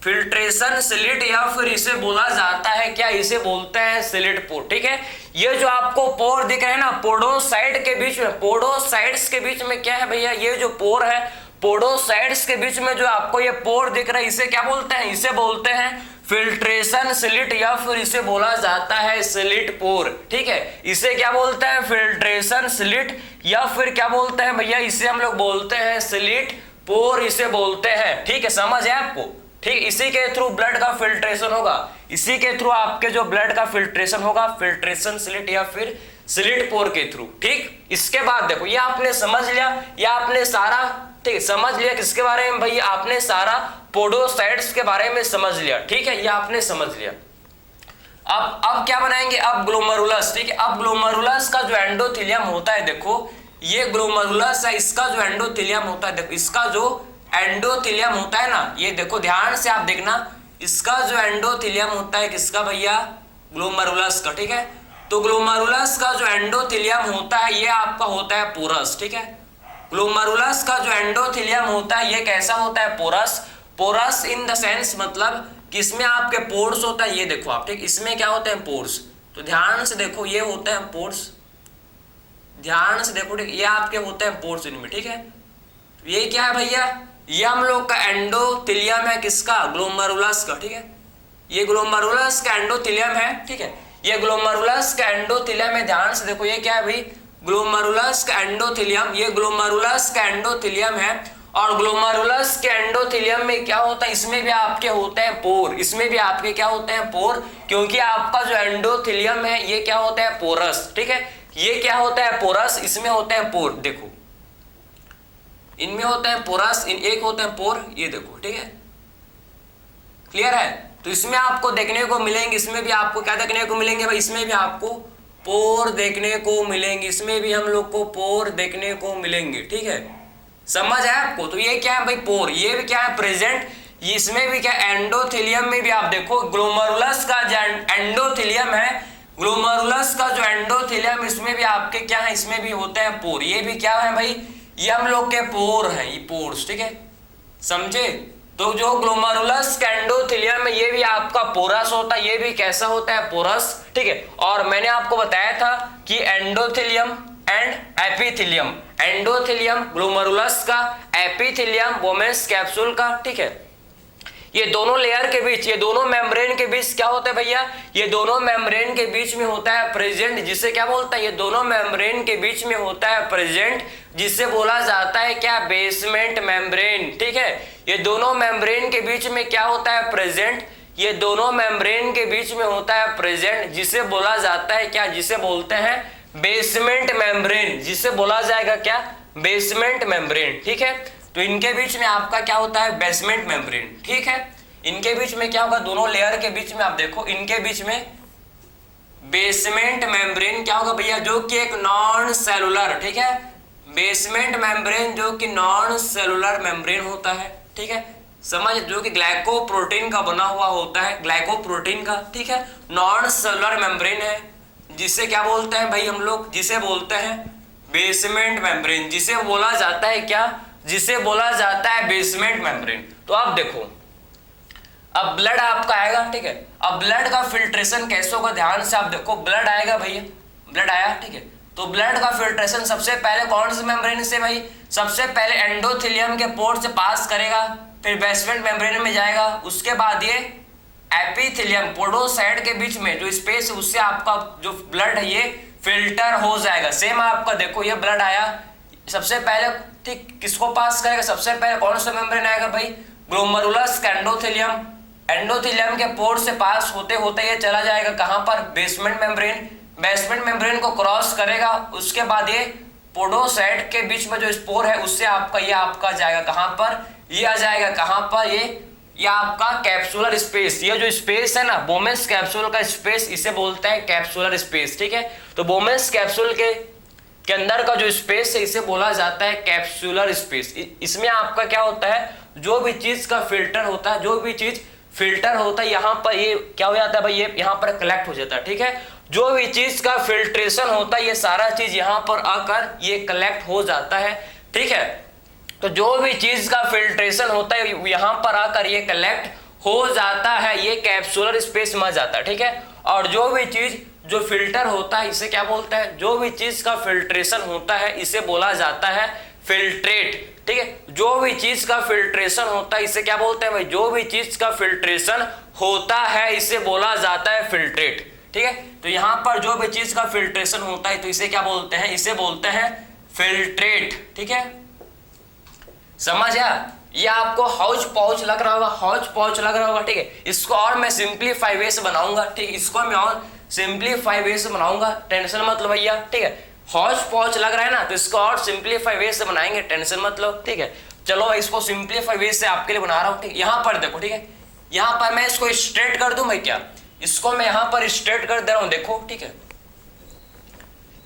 फिल्ट्रेशन स्लिट या फिर इसे बोला जाता है क्या, इसे बोलते हैं स्लिट पोर, ठीक है। ये जो आपको पोर दिख रहे हैं ना पोडोसाइट के बीच में, पोडोसाइट्स के बीच में क्या है भैया, ये जो पोर है पोडोसाइट्स के बीच में जो आपको ये पोर दिख रहा है, इसे क्या बोलते हैं, इसे बोलते हैं फिल्ट्रेशन स्लिट या फिर इसे बोला जाता है स्लिट पोर, ठीक है। इसे क्या बोलते हैं, फिल्ट्रेशन स्लिट या फिर क्या बोलते हैं भैया, इसे हम लोग बोलते हैं स्लिट पोर, इसे बोलते हैं, ठीक है, समझ है आपको, ठीक। इसी के थ्रू ब्लड का फिल्ट्रेशन होगा, इसी के थ्रू आपके जो ब्लड का फिल्ट्रेशन होगा, फिल्ट्रेशन स्लिट या फिर स्लिट पोर के थ्रू, ठीक। इसके बाद देखो ये आपने समझ लिया, या आपने सारा, ठीक, समझ लिया किसके बारे में भैया, आपने सारा पोडोसाइट्स के बारे में समझ लिया, ठीक है, ये आपने समझ लिया। अब क्या बनाएंगे, अब ग्लोमेरुलस, ठीक है। अब ग्लोमेरुलस का जो एंडोथेलियम होता है, देखो ये ग्लोमेरुलस है, इसका जो एंडोथेलियम होता है, देखो इसका जो एंडोथेलियम होता है ना, ये देखो ध्यान से आप देखना, इसका जो एंडोथेलियम होता है किसका भैया, ग्लोमेरुलस का, ठीक है। तो ग्लोमेरुलस का जो एंडोथेलियम होता है ये आपका होता है पोरस, ठीक है। ग्लोमेरुलस का जो एंडोथेलियम होता है ये कैसा होता है, porous, porous in the sense मतलब कि इसमें आपके पोर्स होता है, ये देखो आप, ठीक, इसमें क्या होते हैं पोर्स, तो ध्यान से देखो ये होते हैं पोर्स, ध्यान से देखो, ठीक, ये आपके होते हैं पोर्स इनमें, ठीक है। ये क्या है भैया, ये हम लोग का एंडोथेलियम है किसका, ग्लोमेरुलस का, ठीक है। ये ग्लोमेरुलस का एंडोथेलियम है, ठीक है, ये ग्लोमेरुलस का एंडोथेलियम है। ध्यान से देखो ये क्या है भाई, ग्लोमेरुलस का एंडोथेलियम, ये ग्लोमेरुलस का एंडोथेलियम है। और ग्लोमेरुलस के एंडोथेलियम में क्या होता है, इसमें भी आपके होते हैं पोर, इसमें भी आपके क्या होते हैं पोर, क्योंकि आपका जो एंडोथेलियम है ये क्या होता है पोरस, ठीक है। ये क्या होता है पोरस, इसमें होते हैं पोर, देखो इनमें होते हैं पोरस, इन एक होते हैं पोर, ये देखो, ठीक है, क्लियर है। तो इसमें आपको देखने को मिलेंगे, इसमें भी आपको क्या देखने को मिलेंगे भाई, इसमें भी आपको पोर देखने को मिलेंगे, इसमें भी हम लोग को पोर देखने को मिलेंगे, ठीक है, समझ है आपको। तो ये क्या है भाई पोर, ये भी क्या है प्रेजेंट, इसमें भी क्या एंडोथेलियम में भी आप देखो ग्लोमेरुलस का जो एंडोथेलियम है, ग्लोमेरुलस का जो एंडोथेलियम इसमें भी आपके क्या है, इसमें भी होते हैं पोर, ये भी क्या है भाई, ये हम लोग के पोर हैं, ये पोर्स, ठीक है, समझे? तो जो ग्लोमेरुलस एंडोथेलियम में ये भी आपका पोरस होता है, ये भी कैसा होता है? पोरस, ठीक है। और मैंने आपको बताया था कि endothelium and epithelium, endothelium glomerulus का, एपिथेलियम वोमेन्स कैप्सूल का, ठीक है। ये दोनों लेयर के बीच, ये दोनों मेम्ब्रेन के बीच क्या होता है भैया? ये दोनों मेम्ब्रेन के बीच में होता है प्रेजेंट, जिसे क्या बोलता है? ये दोनों मेम्ब्रेन के बीच में होता है प्रेजेंट, जिसे बोला जाता है क्या? बेसमेंट मेम्ब्रेन, ठीक है। ये दोनों मेम्ब्रेन के बीच में क्या होता है? प्रेजेंट। ये दोनों मेम्ब्रेन के बीच में होता है प्रेजेंट, जिसे बोला जाता है क्या? जिसे बोलते हैं बेसमेंट मेम्ब्रेन, जिसे बोला जाएगा क्या? बेसमेंट मेम्ब्रेन, ठीक है। तो इनके बीच में आपका क्या होता है? बेसमेंट मेम्ब्रेन, ठीक है। इनके बीच में क्या होगा? दोनों लेयर के बीच में आप देखो, इनके बीच में बेसमेंट मेम्ब्रेन क्या होगा भैया? जो कि एक नॉन सेलुलर, ठीक है, बेसमेंट मेम्ब्रेन जो कि नॉन सेलुलर मेम्ब्रेन होता है, ठीक है। समझ, जो कि ग्लाइकोप्रोटीन का बना हुआ होता है, ग्लाइकोप्रोटीन का, ठीक है। नॉन सेलुलर मेम्ब्रेन है, जिसे क्या बोलते हैं भाई हम लोग? जिसे बोलते हैं बेसमेंट मेम्ब्रेन, जिसे बोला जाता है क्या? जिसे बोला जाता है बेसमेंट मेम्ब्रेन। तो आप देखो, अब ब्लड आपका आएगा, ठीक है। अब ब्लड का फिल्ट्रेशन कैसे होगा? ध्यान से आप देखो, ब्लड आएगा भैया, ब्लड आया, ठीक है। तो ब्लड का फिल्ट्रेशन सबसे पहले कौन से मेम्ब्रेन से भाई? सबसे पहले एंडोथेलियम के पोर्ट से पास करेगा, फिर बेसमेंट मेम्ब्रेन में जाएगा, उसके बाद ये एपिथेलियम पोडोसाइट के बीच में जो स्पेस है उससे आपका जो ब्लड है ये फिल्टर हो जाएगा। सेम आपका देखो, ये ब्लड आया, सबसे पहले ठीक किसको पास करेगा? सबसे पहले कौन सा मेम्ब्रेन आएगा भाई? ग्लोमेरुलस एंडोथेलियम, एंडोथेलियम के पोर्ट से पास होते होते ये चला जाएगा कहां पर? Basement membrane. बेसमेंट मेम्ब्रेन को क्रॉस करेगा, उसके बाद ये पोडोसाइट के बीच में जो स्पोर है उससे आपका ये आपका जाएगा कहां पर? ये आ जाएगा कहां पर? ये आपका कैप्सुलर स्पेस। ये जो स्पेस है ना, बोमेंस कैप्सूल का स्पेस, इसे बोलते हैं कैप्सुलर स्पेस, ठीक है। तो बोमेंस कैप्सूल के अंदर का जो स्पेस है इसे बोला जाता है कैप्सुलर स्पेस। इसमें आपका क्या होता है? जो भी चीज का फिल्टर होता है, जो भी चीज फिल्टर होता है, यहाँ पर ये क्या हो जाता है भाई? ये यहाँ पर कलेक्ट हो जाता है, ठीक है। जो भी चीज का फिल्ट्रेशन होता है, ये सारा चीज यहाँ पर आकर ये कलेक्ट हो जाता है, ठीक है। तो जो भी चीज का फिल्ट्रेशन होता है यहाँ पर आकर ये कलेक्ट हो जाता है, ये कैप्सुलर स्पेस में जाता है, ठीक है। और जो भी चीज जो फिल्टर होता है इसे क्या बोलते हैं? जो भी चीज का फिल्ट्रेशन होता है इसे बोला जाता है फिल्ट्रेट, ठीक है। जो भी चीज का फिल्ट्रेशन होता है इसे क्या बोलते हैं भाई? जो भी चीज का फिल्ट्रेशन होता है इसे बोला जाता है फिल्ट्रेट, ठीक है। तो यहाँ पर जो भी चीज का फिल्ट्रेशन होता है तो इसे क्या बोलते हैं? इसे बोलते हैं फिल्ट्रेट, ठीक है। समझ आया? ये आपको हौच पौच लग रहा होगा, हौच पौच लग रहा होगा, ठीक है। इसको और मैं सिंपलीफाई वे से बनाऊंगा, ठीक है। इसको मैं और सिंपलीफाई वे से बनाऊंगा, टेंशन मत लो भैया, ठीक है। हौच पौच लग रहा है ना, तो इसको और सिंपलीफाई वे से बनाएंगे, टेंशन मत लो, ठीक है। चलो इसको सिंपलीफाई वे से आपके लिए बना रहा हूँ, ठीक है। यहाँ पर देखो, ठीक है, यहाँ पर मैं इसको स्ट्रेट कर दूं भाई, क्या इसको मैं यहाँ पर स्ट्रेट कर दे रहा हूँ, देखो, ठीक है।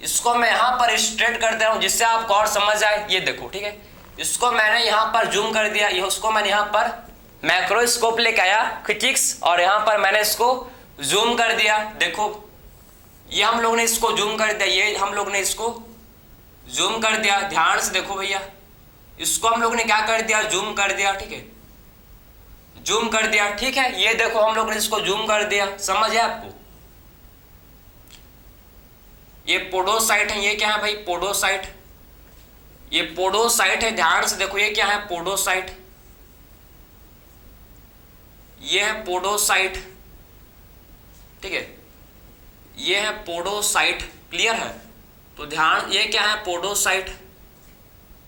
इसको मैं यहाँ पर स्ट्रेट कर दे रहा हूँ जिससे आपको और समझ आए। ये देखो, ठीक है, इसको मैंने यहाँ पर जूम कर दिया, ये उसको मैंने यहाँ पर मैक्रोस्कोप लेके आया फिजिक्स, और यहाँ पर मैंने इसको जूम कर दिया। देखो ये हम लोग ने इसको जूम कर दिया, ये हम लोग ने इसको जूम कर दिया। ध्यान से देखो भैया, इसको हम लोग ने क्या कर दिया? जूम कर दिया, ठीक है, जूम कर दिया, ठीक है। ये देखो हम लोग ने इसको जूम कर दिया, समझ है आपको? ये पोडोसाइट है, ये क्या है भाई? पोडोसाइट, ये पोडोसाइट है। ध्यान से देखो, ये क्या है? पोडोसाइट, ये है पोडोसाइट, ठीक है, ये है पोडोसाइट, क्लियर है? तो ध्यान, ये क्या है? Podocyte,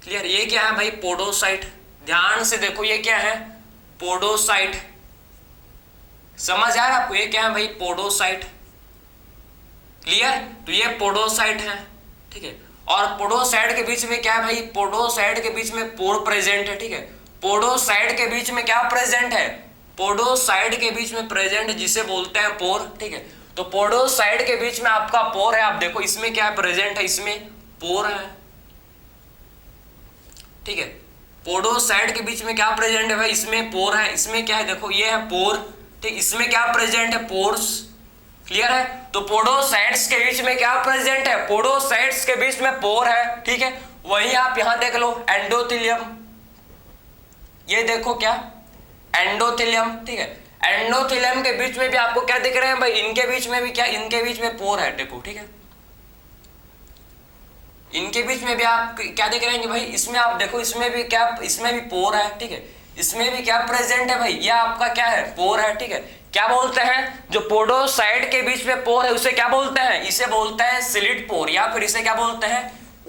clear? ये क्या है भाई? पोडोसाइट। ध्यान से देखो, ये क्या है? पोडोसाइट। समझ आ रहा है आपको? ये क्या है भाई? Podocyte, clear? तो ये पोडोसाइट है, ठीक है। और पोडोसाइट के बीच में क्या है भाई? पोडोसाइट के बीच में पोर प्रेजेंट है, ठीक है। पोडोसाइट के बीच में क्या प्रेजेंट है? पोडोसाइट के बीच में प्रेजेंट, जिसे बोलते हैं पोर, ठीक है। तो पोडोसाइट के बीच में आपका पोर है, आप देखो इसमें क्या प्रेजेंट है? इसमें पोर है, ठीक है। पोडोसाइट के बीच में क्या प्रेजेंट है भाई? इसमें पोर है। इसमें क्या है? देखो ये है पोर, ठीक। इसमें क्या प्रेजेंट है? पोर्स, क्लियर है? तो पोडोसाइट्स के बीच में क्या प्रेजेंट है? पोडोसाइट्स के बीच में पोर है, ठीक है। वही आप यहां देख लो, एंडोथेलियम, ये देखो क्या एंडोथेलियम, ठीक है। एंडोथेलियम के बीच में भी आपको क्या दिख रहे हैं भाई, इनके बीच में भी क्या, इनके बीच में पोर है, देखो ठीक है। इनके बीच में भी आप क्या देख रहे हैं कि भाई इसमें आप देखो, इसमें भी क्या, इसमें भी पोर है, ठीक है। इसमें भी क्या प्रेजेंट है भाई, ये आपका क्या है, पोर है, ठीक है। क्या बोलते हैं, जो पोडोसाइट के बीच में पोर है उसे क्या बोलते हैं, इसे बोलते हैं स्लिट पोर, या फिर इसे क्या बोलते हैं,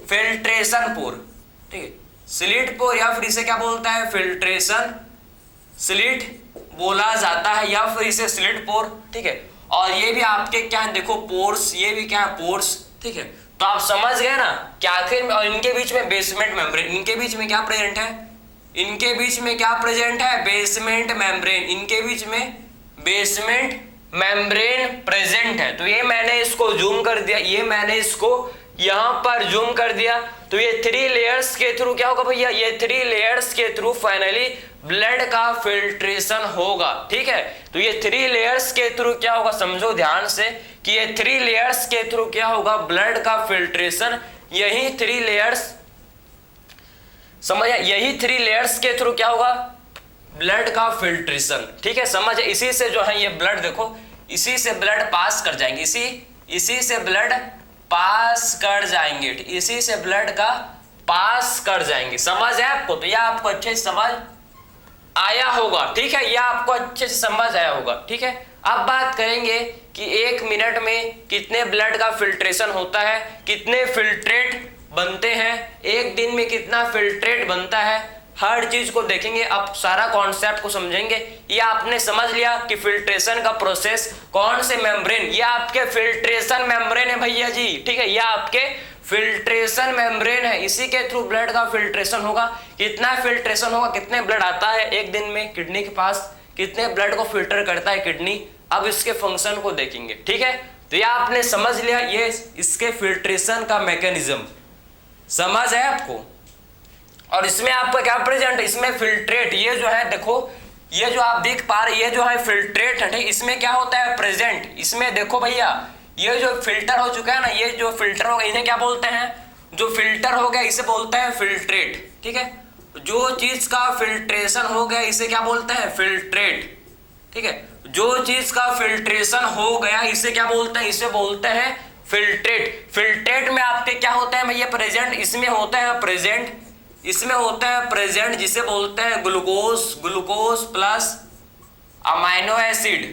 फिल्ट्रेशन पोर, ठीक है। स्लिट पोर या फिर इसे क्या बोलता है, फिल्ट्रेशन स्लिट बोला जाता है, या फिर इसे स्लिट पोर, ठीक है। और ये भी आपके क्या है, देखो पोर्स, ये भी क्या है, पोर्स, ठीक है। तो आप समझ गए ना कि आखिर में, और इनके बीच में बेसमेंट मेम्ब्रेन, इनके बीच में क्या प्रेजेंट है, इनके बीच में क्या प्रेजेंट है, बेसमेंट मेम्ब्रेन, इनके बीच में बेसमेंट मेम्ब्रेन प्रेजेंट है। तो ये मैंने इसको जूम कर दिया, ये मैंने इसको यहां पर जूम कर दिया। तो ये 3 लेयर्स के थ्रू क्या होगा भैया, ये 3 लेयर्स के थ्रू फाइनली ब्लड का फिल्ट्रेशन होगा, ठीक है। तो ये 3 लेयर्स के थ्रू क्या होगा, समझो ध्यान से कि ये 3 लेयर्स के थ्रू क्या होगा, ब्लड का फिल्ट्रेशन। यही 3 लेयर्स, समझ, यही 3 लेयर्स के थ्रू क्या होगा, ब्लड का फिल्ट्रेशन, ठीक है। समझ, इसी से जो है ये ब्लड देखो, इसी से ब्लड पास कर जाएंगे, इसी से ब्लड पास कर जाएंगे, इसी से ब्लड का पास कर जाएंगे। समझ है आपको, तो यह आपको अच्छे से समझ आया होगा, ठीक है। यह आपको अच्छे से समझ आया होगा, ठीक है। अब बात करेंगे कि 1 मिनट में कितने ब्लड का फिल्ट्रेशन होता है, कितने फिल्ट्रेट बनते हैं, 1 दिन में कितना फिल्ट्रेट बनता है, हर चीज को देखेंगे। अब सारा कॉन्सेप्ट को समझेंगे। ये आपने समझ लिया कि फिल्ट्रेशन का प्रोसेस, कौन से मेम्ब्रेन, ये आपके फिल्ट्रेशन मेम्ब्रेन है भैया जी, ठीक है। ये आपके फिल्ट्रेशन मेम्ब्रेन है, इसी के थ्रू ब्लड का फिल्ट्रेशन होगा। कितना फिल्ट्रेशन होगा, कितने ब्लड आता है 1 दिन में किडनी के पास, कितने ब्लड को फिल्टर करता है किडनी, अब इसके फंक्शन को देखेंगे, ठीक है। तो ये आपने समझ लिया, ये इसके फिल्ट्रेशन का मैकेनिज्म समझ है आपको। और इसमें आपका क्या प्रेजेंट है, इसमें फिल्ट्रेट, ये जो है देखो, ये जो आप देख पा रहे, ये जो है फिल्ट्रेट है, ठीक। इसमें क्या होता है प्रेजेंट, इसमें देखो भैया, ये जो फिल्टर हो चुका है ना, ये जो फिल्टर हो गया, इन्हें क्या बोलते हैं, जो फिल्टर हो गया इसे बोलते हैं फिल्ट्रेट, ठीक है। जो चीज का फिल्ट्रेशन हो गया इसे क्या बोलते हैं, फिल्ट्रेट, ठीक है। जो चीज का फिल्ट्रेशन हो गया इसे क्या बोलते हैं, इसे बोलते हैं फिल्ट्रेट। फिल्ट्रेट में आपके क्या होता है भैया, प्रेजेंट, इसमें होता है प्रेजेंट, इसमें होता है प्रेजेंट जिसे बोलते हैं ग्लूकोज प्लस अमाइनो एसिड,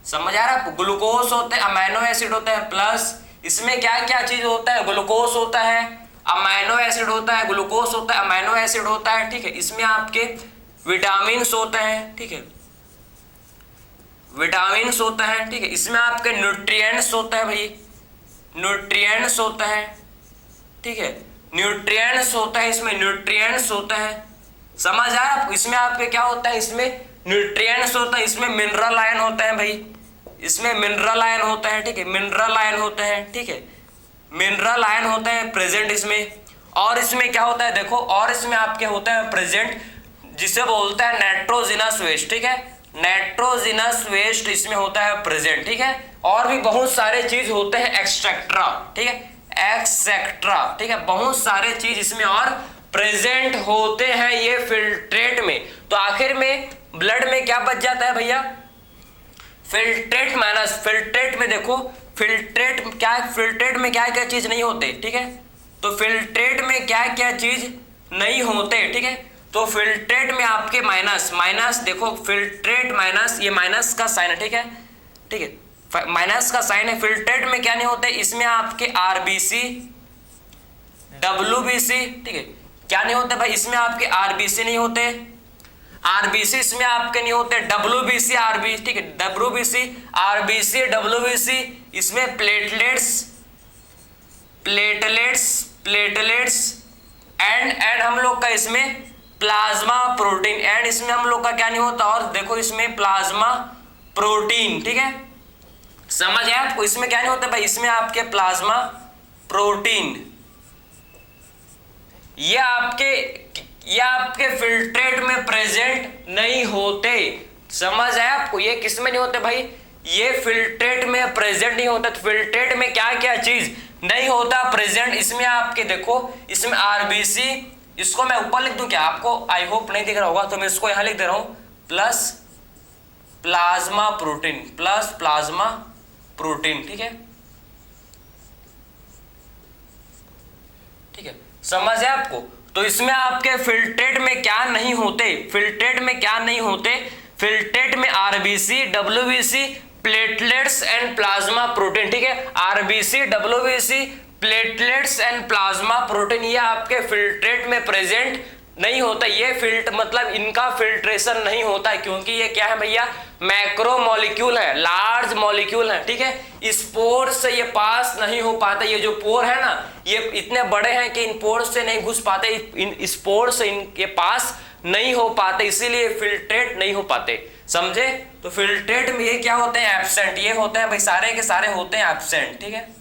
समझ आ रहा है। ग्लूकोज होते हैं, अमाइनो एसिड होता है, प्लस इसमें क्या क्या चीज होता है, ग्लूकोज होता है, अमाइनो एसिड होता है, ग्लूकोज होता है, अमाइनो एसिड होता है, ठीक है। इसमें आपके विटामिन होते हैं, ठीक है, विटामिन होता है, ठीक है। इसमें आपके न्यूट्रिएंट्स होता है भाई, न्यूट्रिएंट्स होता है, ठीक है, न्यूट्रिएंट्स होता है, इसमें न्यूट्रिएंट्स होता है, समझ आ रहा है। इसमें आपके क्या होता है, इसमें न्यूट्रिएंट्स होता है, इसमें मिनरल आयन होता है भाई, इसमें मिनरल आयन होता है, ठीक है, मिनरल आयन होता है, ठीक है, मिनरल आयन होता है प्रेजेंट इसमें। और इसमें क्या होता है देखो, और इसमें आपके होता है प्रेजेंट जिसे बोलते हैं नाइट्रोजिनस वेस्ट, ठीक है, नाइट्रोजिनस वेस्ट इसमें होता है प्रेजेंट, ठीक है। और भी बहुत सारे चीज होते हैं एक्सेट्रा, ठीक है, एक्सेट्रा, ठीक है, बहुत सारे चीज इसमें और प्रेजेंट होते हैं ये फिल्ट्रेट में। तो आखिर में ब्लड में क्या बच जाता है भैया, फिल्ट्रेट माइनस, फिल्ट्रेट में देखो, फिल्ट्रेट क्या, फिल्ट्रेट में क्या क्या चीज नहीं होते, ठीक है। तो फिल्ट्रेट में क्या क्या चीज नहीं होते, ठीक है। तो फिल्ट्रेट में आपके माइनस, माइनस देखो, फिल्ट्रेट माइनस, ये माइनस का साइन है, ठीक है, ठीक है, माइनस का साइन है। फिल्ट्रेट में क्या नहीं होते, इसमें आपके आरबीसी, डब्ल्यूबीसी, ठीक है, क्या नहीं होते भाई, इसमें आपके आरबीसी नहीं होते, आरबीसी इसमें आपके नहीं होते, डब्ल्यूबीसी आरबीसी, ठीक है, डब्ल्यूबीसी आरबीसी डब्ल्यूबीसी, इसमें प्लेटलेट्स, प्लेटलेट्स, प्लेटलेट्स एंड हम लोग का इसमें प्लाज्मा प्रोटीन, एंड इसमें हम लोग का क्या नहीं होता, और देखो इसमें प्लाज्मा प्रोटीन, ठीक है, समझ है आपको। इसमें क्या नहीं होता भाई, इसमें आपके प्लाज्मा प्रोटीन, ये आपके फिल्ट्रेट में प्रेजेंट नहीं होते, समझ है आपको। ये किस में नहीं होते भाई, ये फिल्ट्रेट में प्रेजेंट नहीं होता। तो फिल्ट्रेट में क्या क्या चीज नहीं होता प्रेजेंट, इसमें आपके देखो, इसमें आरबीसी, इसको मैं ऊपर लिख दूं क्या, आपको आई होप नहीं दिख रहा होगा, तो मैं इसको यहां लिख दे रहा हूं plus plasma protein, plus plasma protein. ठीक है, ठीक है, समझ है आपको। तो इसमें आपके फिल्ट्रेट में क्या नहीं होते, फिल्ट्रेट में क्या नहीं होते, फिल्ट्रेट में RBC, WBC, platelets and plasma protein. ठीक है, RBC, WBC, platelets and plasma protein ये आपके फिल्ट्रेट में प्रेजेंट नहीं होता। ये मतलब इनका फिल्ट्रेशन नहीं होता है, क्योंकि ये क्या है भैया, मैक्रो मॉलिक्यूल है, लार्ज मॉलिक्यूल है। ठीक है, स्पोर से ये पास नहीं हो पाता, ये जो पोर है ना ये इतने बड़े हैं कि इन पोर से नहीं घुस पाते, इन स्पोर से इनके पास नहीं हो पाते, इसीलिए फिल्ट्रेट नहीं हो पाते। समझे? तो फिल्ट्रेट में ये क्या होते हैं, एब्सेंट। ये होते हैं भाई सारे के सारे होते हैं एब्सेंट। ठीक है,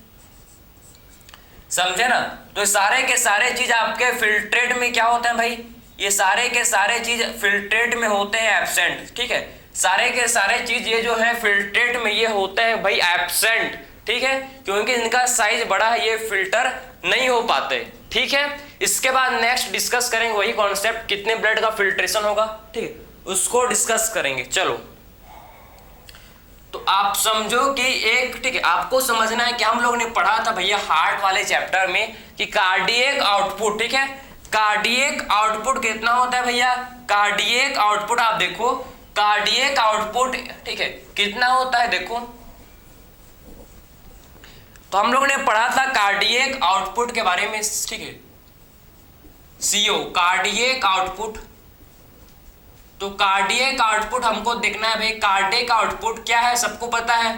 समझे ना। तो सारे के सारे चीज आपके फिल्ट्रेट में क्या होते हैं भाई, ये सारे के सारे चीज फिल्ट्रेट में होते हैं एब्सेंट। ठीक है, सारे के सारे चीज ये जो है फिल्ट्रेट में ये होते हैं भाई एब्सेंट। ठीक है, क्योंकि इनका साइज बड़ा है, ये फिल्टर नहीं हो पाते। ठीक है, इसके बाद नेक्स्ट डिस्कस करेंगे वही कॉन्सेप्ट, कितने ब्लड का फिल्ट्रेशन होगा। ठीक है, उसको डिस्कस करेंगे। चलो, तो आप समझो कि एक, ठीक है, आपको समझना है कि हम लोग ने पढ़ा था भैया हार्ट वाले चैप्टर में कि कार्डियक आउटपुट। ठीक है, कार्डियक आउटपुट कितना होता है भैया, कार्डियक आउटपुट आप देखो, कार्डियक आउटपुट, ठीक है, कितना होता है देखो। तो हम लोग ने पढ़ा था कार्डियक आउटपुट के बारे में। ठीक है, सीओ कार्डियक आउटपुट। तो कार्डियक आउटपुट हमको देखना है भाई, कार्डियक आउटपुट क्या है सबको पता है।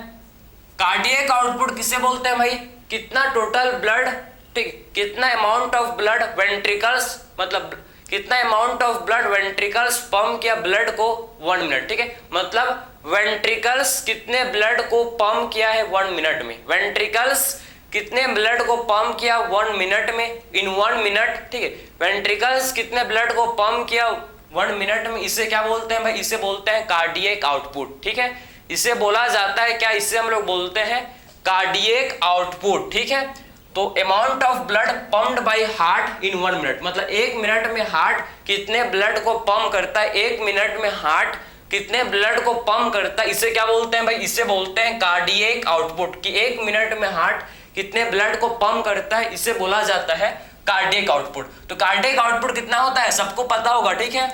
कार्डियक आउटपुट किसे बोलते हैं भाई, कितना टोटल ब्लड, ठीक, कितना अमाउंट ऑफ ब्लड वेंट्रिकल्स, मतलब कितना amount of blood ventricles pump किया ब्लड को 1 मिनट। ठीक है, मतलब वेंट्रिकल्स कितने ब्लड को पंप किया है 1 मिनट में, वेंट्रिकल्स कितने ब्लड को पंप किया 1 मिनट में, इन 1 मिनट। ठीक है, वेंट्रिकल्स कितने ब्लड को पंप किया 1 मिनट में, इसे क्या बोलते हैं भाई, इसे बोलते हैं कार्डियक आउटपुट। ठीक है, इसे बोला जाता है क्या, इसे हम लोग बोलते हैं कार्डियक आउटपुट। ठीक है, तो amount of blood pumped by heart in 1 minute, मतलब 1 मिनट में हार्ट कितने ब्लड को पंप करता है, 1 मिनट में हार्ट कितने ब्लड को पंप करता है, इसे क्या बोलते हैं भाई, इसे बोलते हैं कार्डियक आउटपुट। कि 1 मिनट में हार्ट कितने ब्लड को पंप करता है, इसे बोला जाता है कार्डियक आउटपुट। तो कार्डियक आउटपुट कितना होता है सबको पता होगा। ठीक है,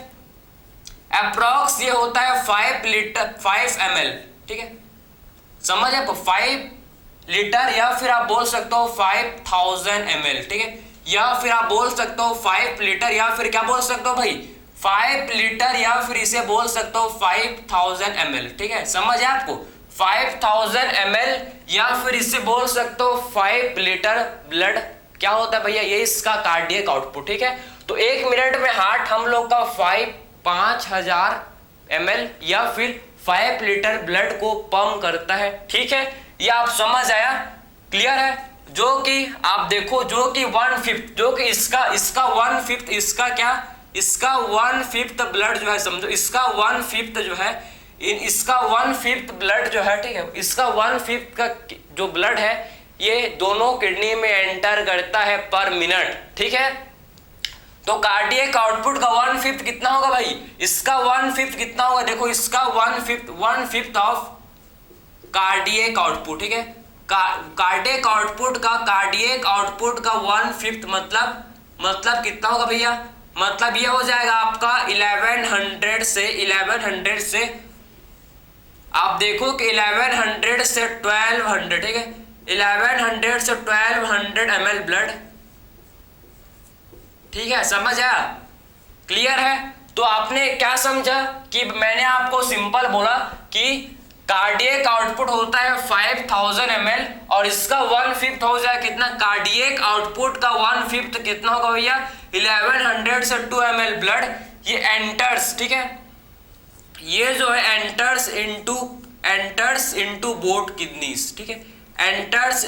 अप्रॉक्स ये होता है 5 ml। ठीक है, समझ आपको, 5 लीटर, या फिर आप बोल सकते हो 5000 ml। ठीक है, या फिर आप बोल सकते हो 5 लीटर, या फिर क्या बोल सकते हो भाई 5 लीटर, या फिर इसे बोल सकते हो 5000 ml। ठीक है, समझ है आपको, 5000 ml, या फिर इसे बोल सकते हो 5 लीटर ब्लड क्या होता है भैया, ये इसका कार्डियक आउटपुट। ठीक है, तो 1 मिनट में हार्ट हम लोग का 5000 ml या फिर 5 लीटर ब्लड को पंप करता है। ठीक है, ये आप समझ आया, क्लियर है। जो कि आप देखो, जो कि 1/5, जो कि इसका 1/5, इसका क्या, इसका 1/5 ब्लड जो है, समझो इसका 1/5 जो है, इसका 1/5 ब्लड जो है, ठीक है, इसका 1/5 का जो ब्लड है ये दोनों किडनी में एंटर करता है पर मिनट। ठीक है, तो कार्डियक आउटपुट का 1/5 कितना होगा भाई, इसका 1/5 कितना होगा, देखो इसका 1/5 ऑफ कार्डियक आउटपुट। ठीक है, कार्डियक आउटपुट का 1/5 मतलब कितना होगा भैया, मतलब ये हो जाएगा आपका 1100 से आप देखो कि 1100 से 1200। ठीक है, 1100 से 1200 ml ब्लड। ठीक है, समझ आया, क्लियर है। तो आपने क्या समझा कि मैंने आपको सिंपल बोला कि कार्डियक आउटपुट होता है 5000 ml और इसका 1/5 हो जाए कितना, कार्डियक आउटपुट का 1/5 कितना होगा भैया 1100 से 2 ml ब्लड, ये एंटर्स। ठीक है, ये जो है एंटर्स इनटू बोथ किडनीज। ठीक है, एंटर्स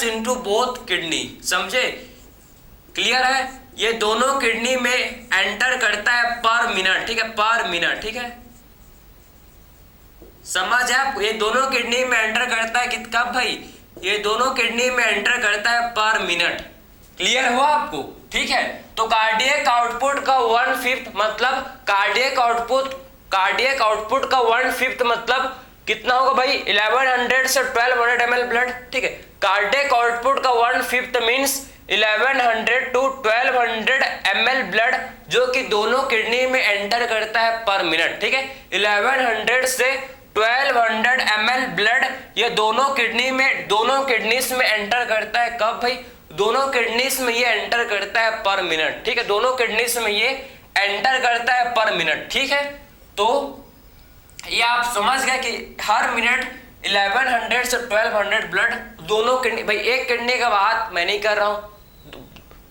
इनटू बोथ किडनी, समझे, क्लियर है। ये दोनों किडनी में एंटर करता है पर मिनट। ठीक है, पर मिनट। ठीक है, समझ आप, ये दोनों किडनी में एंटर करता है कब भाई, ये दोनों किडनी में एंटर करता है पर मिनट। क्लियर हुआ आपको? ठीक है, तो कार्डियक आउटपुट का 1/5 मतलब कार्डियक आउटपुट का 1/5 मतलब कितना होगा भाई? 1100 से 1200 ml ब्लड। ठीक है, कार्डियक आउटपुट का 1/5 मीन्स 1100 to 1200 ml ब्लड, जो कि दोनों किडनी में एंटर करता है पर मिनट। ठीक है, 1100 से 1200 ml ब्लड ये दोनों किडनीज में एंटर करता है। कब भाई? दोनों किडनीज में ये एंटर करता है पर मिनट। ठीक है, दोनों किडनीज में ये एंटर करता है पर मिनट। ठीक है, तो ये आप समझ गए कि हर मिनट 1100 से 1200 ब्लड दोनों किडनी, भाई एक किडनी का बात मैं नहीं कर रहा हूं,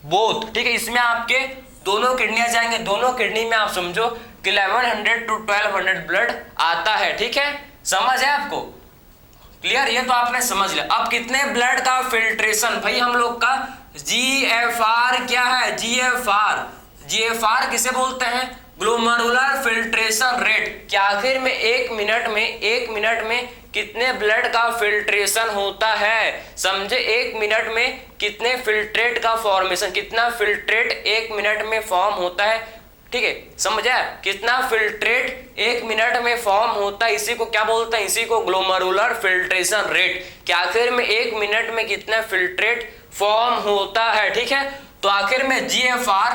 बोथ। ठीक है, इसमें आपके दोनों किडनियां जाएंगे, दोनों किडनी में आप समझो कि 1100 to 1200 ब्लड आता है। ठीक है, समझ है आपको? क्लियर? ये तो आपने समझ लिया। अब कितने ब्लड का फिल्ट्रेशन, भाई हम लोग का GFR क्या है? GFR किसे बोलते हैं? Glomerular filtration rate. कि आखिर में एक मिनट में कितने ब्लड का फिल्ट्रेशन होता है। समझे? एक मिनट में कितने फिल्ट्रेट का फॉर्मेशन, कितना फिल्ट्रेट एक मिनट में फॉर्म होता है। ठीक है, समझा? कितना फिल्ट्रेट एक मिनट में फॉर्म होता है, इसी को क्या बोलते हैं? इसी को ग्लोमेरुलर फिल्ट्रेशन रेट। कि आखिर में एक मिनट में कितना फिल्ट्रेट फॉर्म होता है। ठीक है, तो आखिर में GFR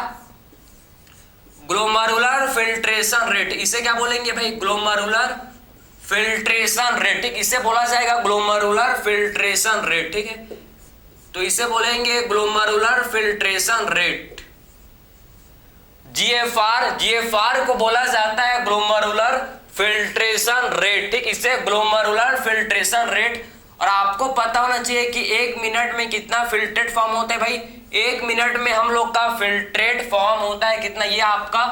ग्लोमेरुलर फिल्ट्रेशन रेट, इसे क्या बोलेंगे भाई? Glomerular filtration rate. ठीक, इसे बोला जाएगा ग्लोमेरुलर फिल्ट्रेशन रेट। ठीक है, तो इसे बोलेंगे ग्लोमेरुलर फिल्ट्रेशन रेट। GFR को बोला जाता है ग्लोमेरुलर फिल्ट्रेशन रेट। ठीक, इसे ग्लोमेरुलर फिल्ट्रेशन रेट। और आपको पता होना चाहिए कि एक मिनट में कितना फिल्ट्रेट फॉर्म होता है भाई? एक मिनट में हम लोग का फिल्ट्रेट फॉर्म होता है कितना? ये आपका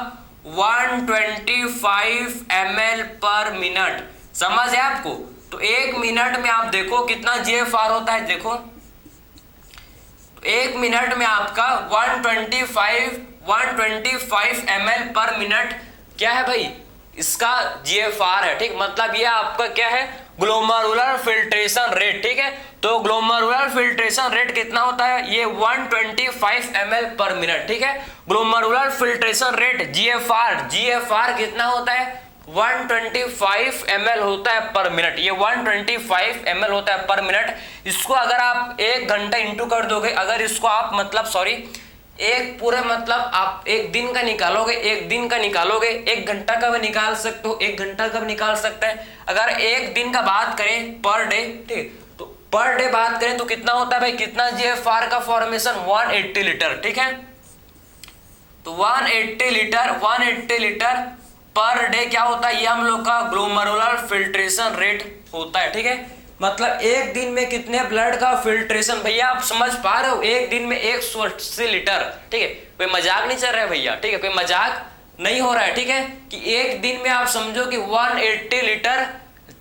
125 ml पर मिनट। समझ है आपको? तो एक मिनट में आप देखो कितना GFR होता है। देखो एक मिनट में आपका 125 ml पर मिनट क्या है भाई? इसका GFR है। ठीक, मतलब ये आपका क्या है? Glomerular filtration rate. ठीक है, तो ग्लोमेरुलर फिल्ट्रेशन रेट कितना होता है? ये 125 ml पर मिनट। ठीक है, ग्लोमेरुलर फिल्ट्रेशन रेट GFR कितना होता है? 125 ml होता है पर मिनट। ये 125 ml होता है पर मिनट। इसको अगर आप 1 घंटा इंटू कर दोगे, अगर इसको आप मतलब एक पूरे मतलब आप एक दिन का निकालोगे, एक घंटा का भी निकाल सकते हो, 1 घंटा का भी निकाल सकते हैं। अगर एक दिन का बात करें पर डे, ठीक, तो पर डे बात करें तो कितना होता है भाई? कितना GFR का फॉर्मेशन? 180 लीटर। ठीक है, तो 180 लीटर पर डे क्या होता है? ये हम लोग का ग्लोमेरुलर फिल्ट्रेशन रेट होता है। ठीक है, मतलब एक दिन में कितने ब्लड का फिल्ट्रेशन, भैया आप समझ पा रहे हो? एक दिन में 180 लीटर। ठीक है, कोई मजाक नहीं चल रहा है भैया। ठीक है, कोई मजाक नहीं हो रहा है। ठीक है, कि एक दिन में आप समझो कि 180 लीटर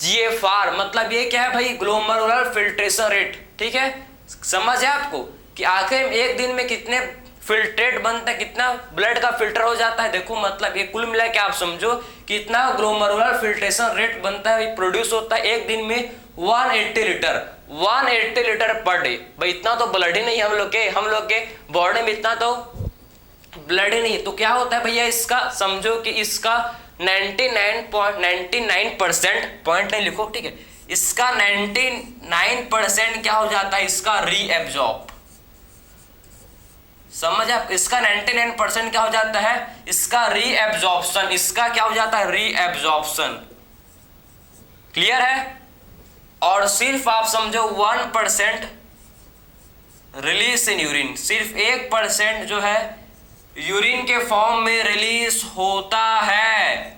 GFR, मतलब ये क्या है भाई? Glomerular filtration rate. ठीक है, समझ है आपको? कि आखिर में एक दिन में कितने फिल्ट्रेट बनता है, कितना ब्लड का फिल्टर हो जाता है। देखो मतलब ये कुल मिला के आप समझो कितना ग्लोमेरुलर फिल्ट्रेशन रेट बनता है, प्रोड्यूस होता है एक दिन में 180 लीटर पर डे। भाई इतना तो ब्लड ही नहीं हम लोग के बॉडी में, इतना तो ब्लड ही नहीं। तो क्या होता है भैया? इसका समझो कि इसका 99.99% पॉइंट नहीं लिखो। ठीक है, इसका 99% क्या हो जाता है? इसका रीएब्जॉर्ब। समझ आप? इसका 99% क्या हो जाता है? इसका रीएब्जॉर्प्शन। इसका क्या हो जाता है? रीएब्जॉर्प्शन। क्लियर है? और सिर्फ आप समझो 1% रिलीज इन यूरिन, सिर्फ 1% जो है यूरिन के फॉर्म में रिलीज होता है।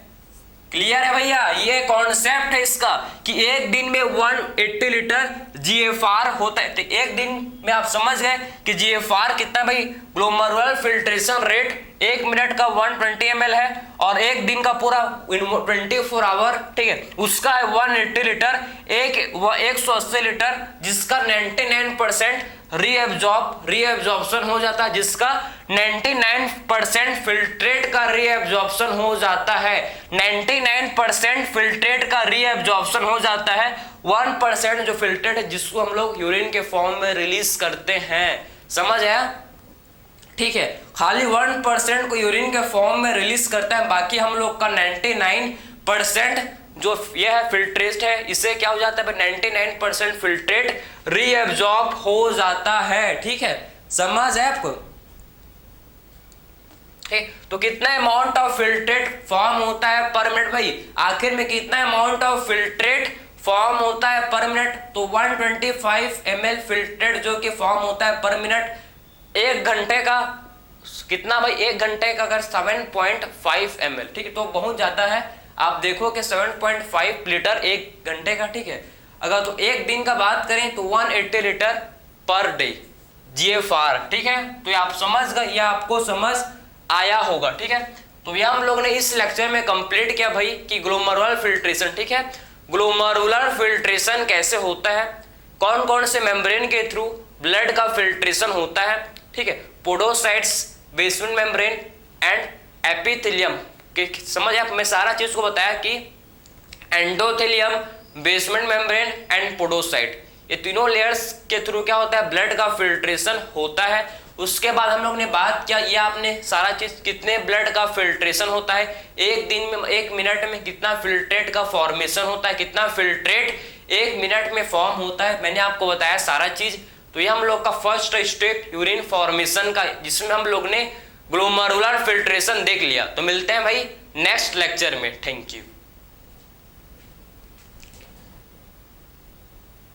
क्लियर है भैया? ये कॉन्सेप्ट है इसका कि एक दिन में 180 लीटर GFR होता है। तो एक दिन में आप समझ गए कि GFR कितना भाई? ग्लोमेरुलर फिल्ट्रेशन रेट एक मिनट का 120 ml है, और एक दिन का पूरा 24 आवर, ठीक है, उसका है 180 लीटर, 180 लीटर, जिसका 99% रीएब्जॉर्प्शन हो जाता है, जिसका 99% फिल्ट्रेट का रीएब्जॉर्प्शन हो जाता है। 99% फिल्ट्रेट का रीएब्जॉर्प्शन हो जाता है। 1% जो फिल्ट्रेट है जिसको हम लोग यूरिन के फॉर्म में रिलीज करते हैं। समझ आया? ठीक है, खाली 1% को यूरिन के फॉर्म में रिलीज करता है, बाकी हम लोग का 99% जो ये है फिल्ट्रेट है, इसे क्या हो जाता है 99% फिल्ट्रेट रीएब्जॉर्ब हो जाता है। ठीक है, समझ है आपको? ठीक, तो कितना अमाउंट ऑफ फिल्ट्रेट फॉर्म होता है पर मिनट भाई, आखिर में कितना अमाउंट ऑफ फिल्ट्रेट फॉर्म होता है पर मिनट? तो 125 ml फिल्ट्रेट जो कि फॉर्म होता है पर मिनट। एक घंटे का कितना भाई? एक घंटे का अगर 7.5 ml, ठीक है, तो बहुत ज्यादा है। आप देखो कि 7.5 लीटर एक घंटे का। ठीक है, अगर तो एक दिन का बात करें तो 180 लीटर पर डे GFR। ठीक है, तो ये आप समझ गए, या आपको समझ आया होगा। ठीक है, तो ये हम लोग ने इस लेक्चर में कंप्लीट किया भाई कि ग्लोमेरुलर फिल्ट्रेशन। ठीक है, ग्लोमेरुलर फिल्ट्रेशन कैसे होता है, कौन कौन से मेम्ब्रेन के थ्रू ब्लड का फिल्ट्रेशन होता है। ठीक है, podocytes, basement membrane and epithelium के समझ आप, मैं सारा चीज को बताया कि endothelium, basement membrane and podocyte, ये तीनों लेयर्स के थ्रू क्या होता है ब्लड का फिल्ट्रेशन होता है। उसके बाद हम लोग ने बात किया, ये आपने सारा चीज कितने ब्लड का फिल्ट्रेशन होता है, एक दिन में, एक मिनट में कितना फिल्ट्रेट का फॉर्मेशन होता है, कितना फिल्ट्रेट एक मिनट में फॉर्म होता है, मैंने आपको बताया सारा चीज। तो ये हम लोग का फर्स्ट स्टेप यूरिन फॉर्मेशन का, जिसमें हम लोग ने ग्लोमेरुलर फिल्ट्रेशन देख लिया। तो मिलते हैं भाई नेक्स्ट लेक्चर में। Thank you.